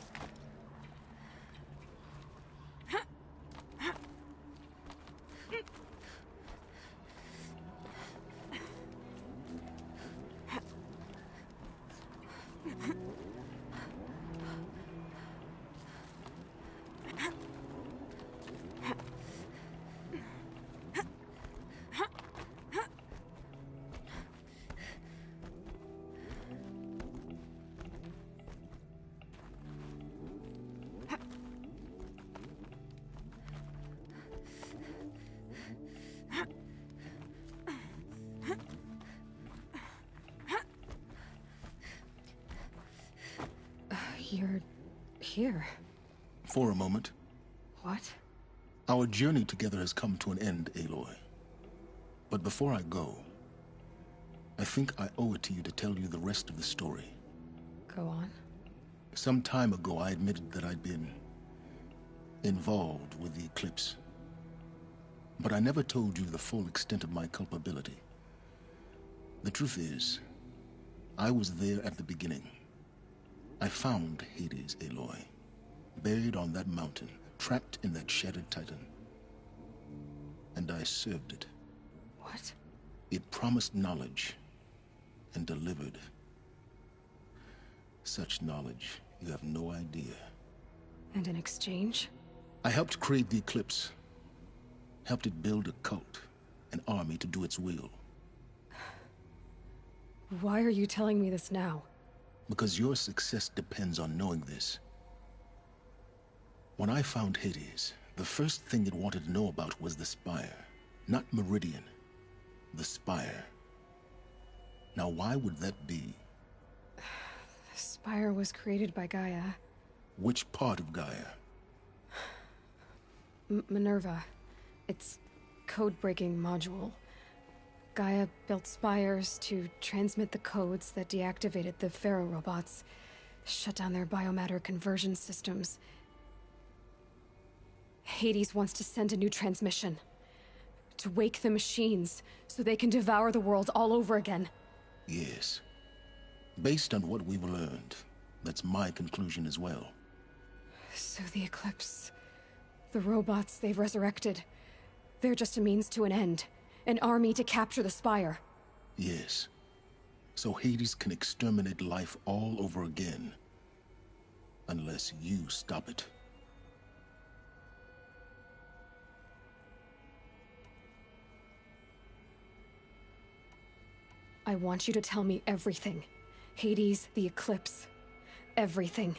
You're here.
For a moment.
What?
Our journey together has come to an end, Aloy. But before I go, I think I owe it to you to tell you the rest of the story.
Go on.
Some time ago, I admitted that I'd been involved with the Eclipse. But I never told you the full extent of my culpability. The truth is, I was there at the beginning. I found Hades, Aloy, buried on that mountain, trapped in that shattered Titan. And I served it.
What?
It promised knowledge and delivered. Such knowledge, you have no idea.
And in exchange?
I helped create the Eclipse. Helped it build a cult, an army to do its will.
Why are you telling me this now?
Because your success depends on knowing this. When I found Hades, the first thing it wanted to know about was the Spire. Not Meridian. The Spire. Now why would that be?
The Spire was created by Gaia.
Which part of Gaia?
Minerva. Its code-breaking module. Gaia built spires to transmit the codes that deactivated the Pharaoh robots, shut down their biomatter conversion systems. Hades wants to send a new transmission. To wake the machines, so they can devour the world all over again.
Yes. Based on what we've learned, that's my conclusion as well.
So the Eclipse, the robots they've resurrected, they're just a means to an end. An army to capture the Spire.
Yes. So Hades can exterminate life all over again. Unless you stop it.
I want you to tell me everything. Hades, the Eclipse, everything.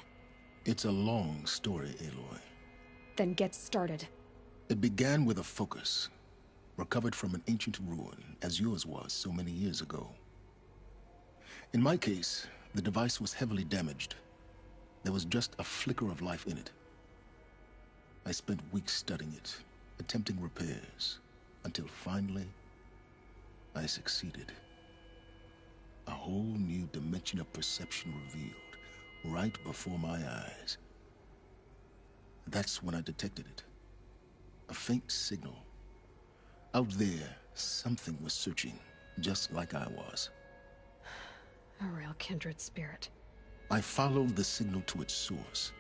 It's a long story, Aloy.
Then get started.
It began with a focus. Recovered from an ancient ruin, as yours was so many years ago. In my case, the device was heavily damaged. There was just a flicker of life in it. I spent weeks studying it, attempting repairs, until finally, I succeeded. A whole new dimension of perception revealed, right before my eyes. That's when I detected it. A faint signal. Out there, something was searching, just like I was.
A real kindred spirit.
I followed the signal to its source.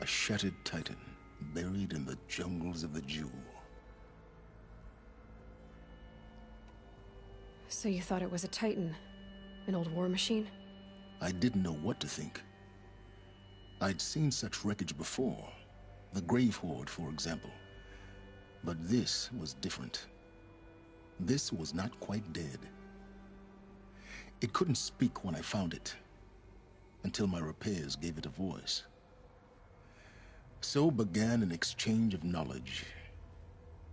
A shattered Titan, buried in the jungles of the Jewel.
So you thought it was a Titan? An old war machine?
I didn't know what to think. I'd seen such wreckage before. The Grave Horde, for example. But this was different. This was not quite dead. It couldn't speak when I found it, until my repairs gave it a voice. So began an exchange of knowledge.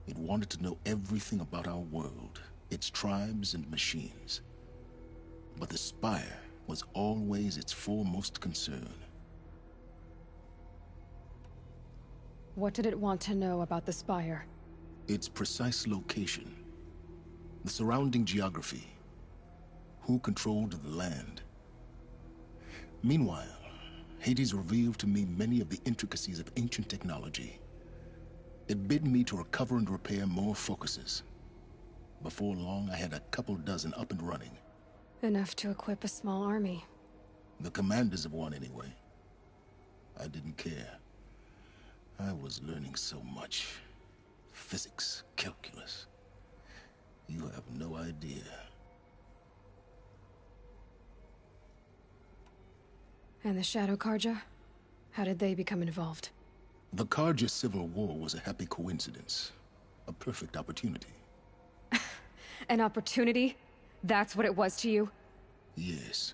It wanted to know everything about our world, its tribes and machines. But the Spire was always its foremost concern.
What did it want to know about the Spire?
Its precise location, the surrounding geography, who controlled the land. Meanwhile, Hades revealed to me many of the intricacies of ancient technology. It bid me to recover and repair more focuses. Before long, I had a couple dozen up and running.
Enough to equip a small army.
The commanders of one, anyway. I didn't care. I was learning so much. Physics, calculus. You have no idea.
And the Shadow Carja? How did they become involved?
The Carja Civil War was a happy coincidence. A perfect opportunity.
An opportunity? That's what it was to you?
Yes.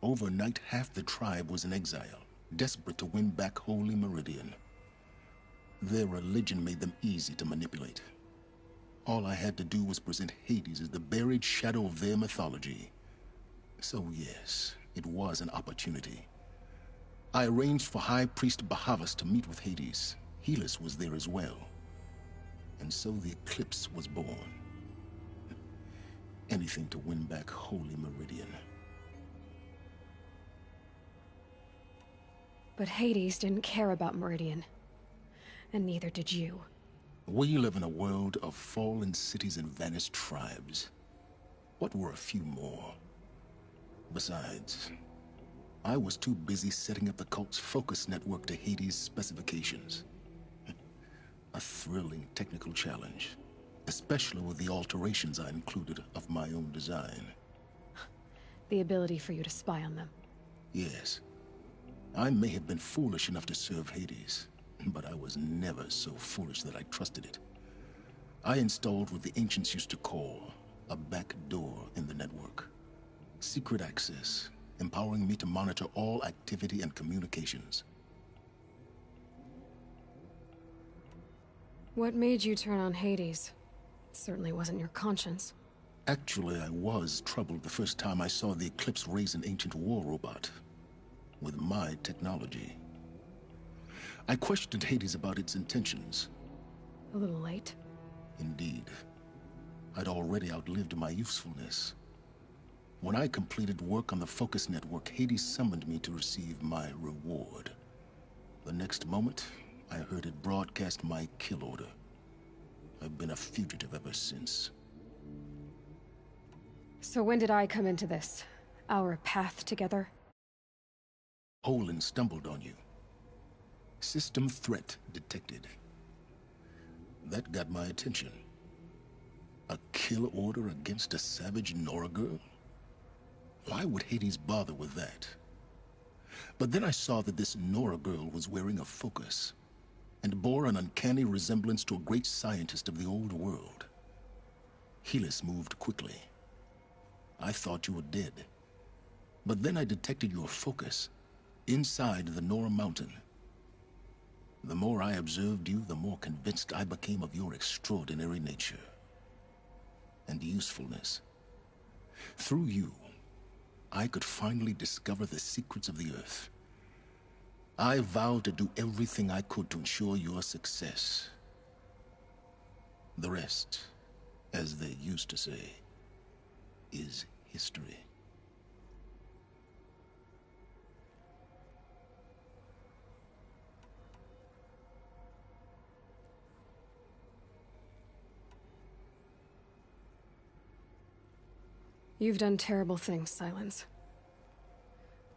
Overnight, half the tribe was in exile, desperate to win back Holy Meridian. Their religion made them easy to manipulate. All I had to do was present Hades as the buried shadow of their mythology. So yes, it was an opportunity. I arranged for High Priest Bahavas to meet with Hades. Helis was there as well. And so the Eclipse was born. Anything to win back Holy Meridian.
But Hades didn't care about Meridian. And neither did you.
We live in a world of fallen cities and vanished tribes. What were a few more? Besides, I was too busy setting up the cult's focus network to Hades' specifications. A thrilling technical challenge, especially with the alterations I included of my own design.
The ability for you to spy on them.
Yes. I may have been foolish enough to serve Hades, but I was never so foolish that I trusted it. I installed what the ancients used to call a back door in the network. Secret access, empowering me to monitor all activity and communications.
What made you turn on Hades? It certainly wasn't your conscience.
Actually, I was troubled the first time I saw the Eclipse raise an ancient war robot. With my technology. I questioned Hades about its intentions.
A little late.
Indeed. I'd already outlived my usefulness. When I completed work on the Focus Network, Hades summoned me to receive my reward. The next moment, I heard it broadcast my kill order. I've been a fugitive ever since.
So when did I come into this? Our path together?
Olin stumbled on you. System threat detected. That got my attention. A kill order against a savage Nora girl? Why would Hades bother with that? But then I saw that this Nora girl was wearing a focus, and bore an uncanny resemblance to a great scientist of the old world. Helis moved quickly. I thought you were dead. But then I detected your focus inside the Nora Mountain. The more I observed you, the more convinced I became of your extraordinary nature and usefulness. Through you, I could finally discover the secrets of the Earth. I vowed to do everything I could to ensure your success. The rest, as they used to say, is history.
You've done terrible things, Sylens.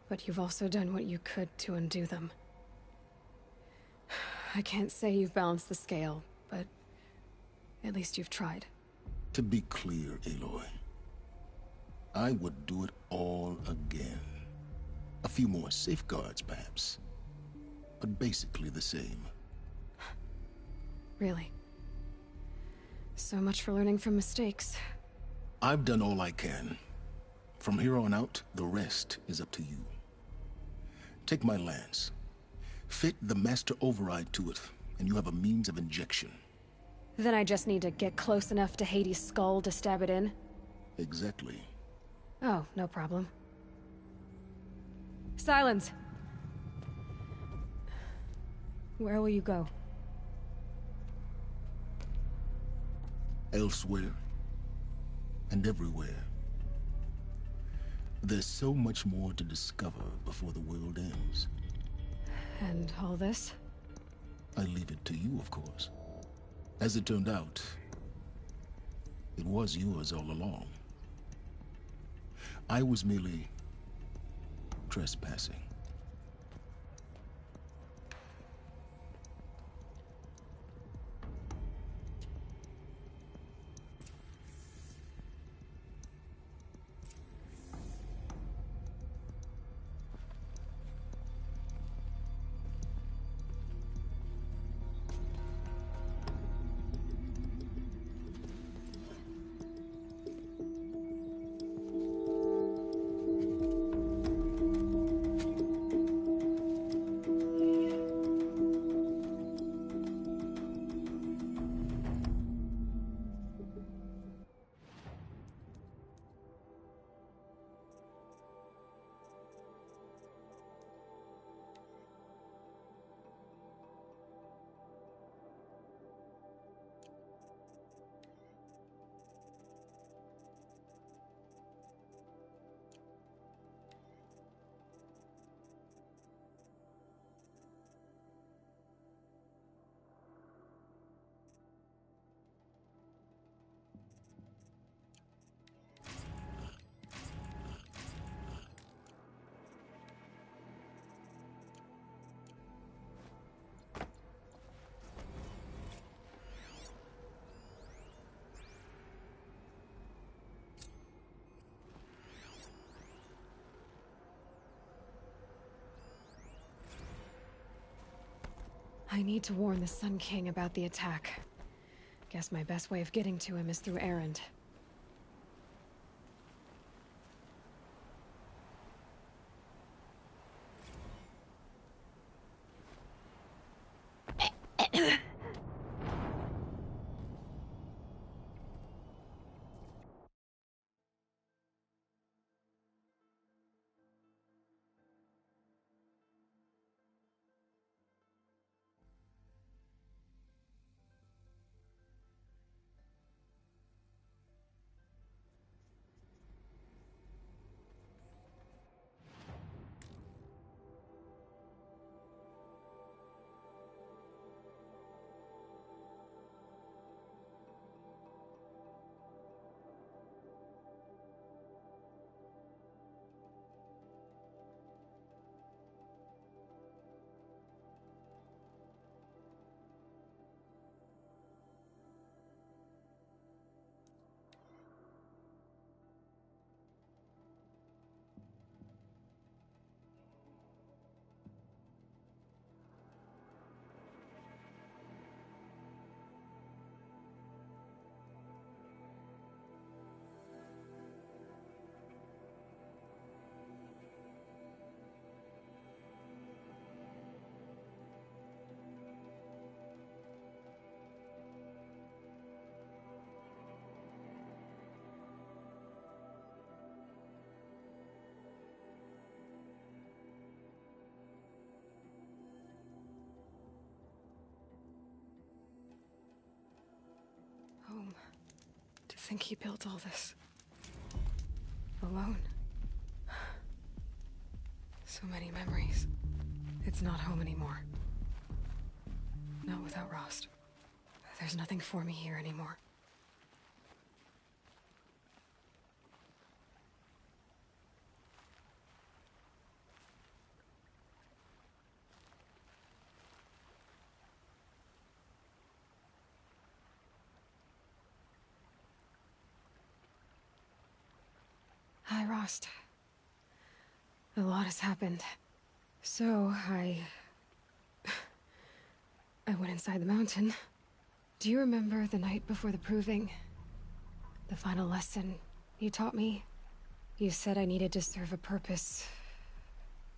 But you've also done what you could to undo them. I can't say you've balanced the scale, but at least you've tried.
To be clear, Aloy, I would do it all again. A few more safeguards, perhaps, but basically the same.
Really? So much for learning from mistakes.
I've done all I can. From here on out, the rest is up to you. Take my lance. Fit the Master Override to it, and you have a means of injection.
Then I just need to get close enough to Hades' skull to stab it in?
Exactly.
Oh, no problem. Sylens! Where will you go?
Elsewhere. And everywhere. There's so much more to discover before the world ends.
And all this?
I leave it to you, of course. As it turned out, it was yours all along. I was merely trespassing.
I need to warn the Sun King about the attack. Guess my best way of getting to him is through Erend. Home. To think he built all this. Alone. So many memories. It's not home anymore. Not without Rost. There's nothing for me here anymore. Hi, Rost. A lot has happened. So, I went inside the mountain. Do you remember the night before the proving? The final lesson you taught me? You said I needed to serve a purpose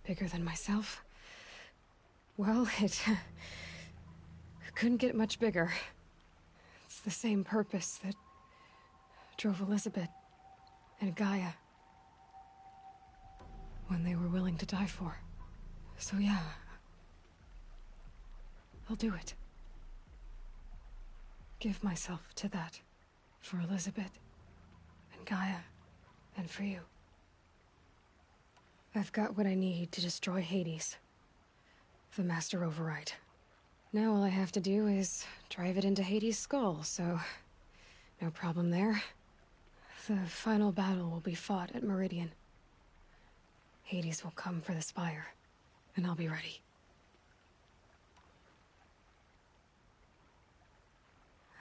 bigger than myself. Well, it couldn't get much bigger. It's the same purpose that drove Elizabeth and Gaia when they were willing to die for. So yeah, I'll do it. Give myself to that. For Elizabeth, and Gaia, and for you. I've got what I need to destroy Hades. The Master Override. Now all I have to do is drive it into Hades' skull, so no problem there. The final battle will be fought at Meridian. Hades will come for the Spire, and I'll be ready.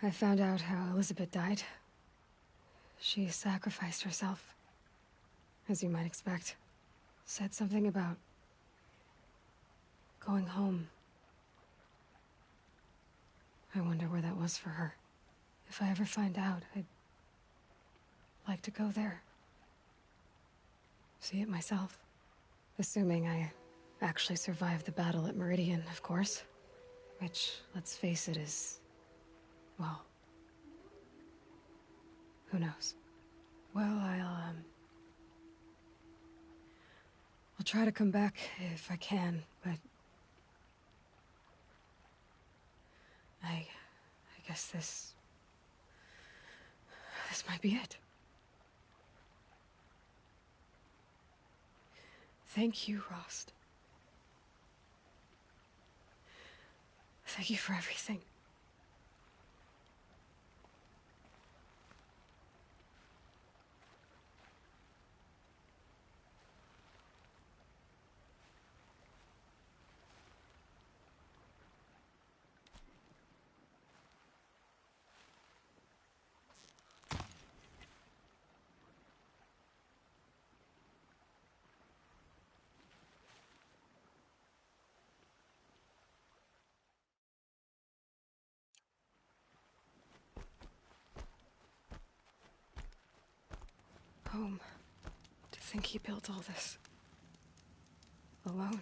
I found out how Elizabeth died. She sacrificed herself, as you might expect. Said something about going home. I wonder where that was for her. If I ever find out, I'd like to go there. See it myself. Assuming I actually survived the battle at Meridian, of course. Which, let's face it, is... well... who knows? Well, I'll try to come back if I can, but... I guess this might be it. Thank you, Rost. Thank you for everything. home. To think he built all this alone.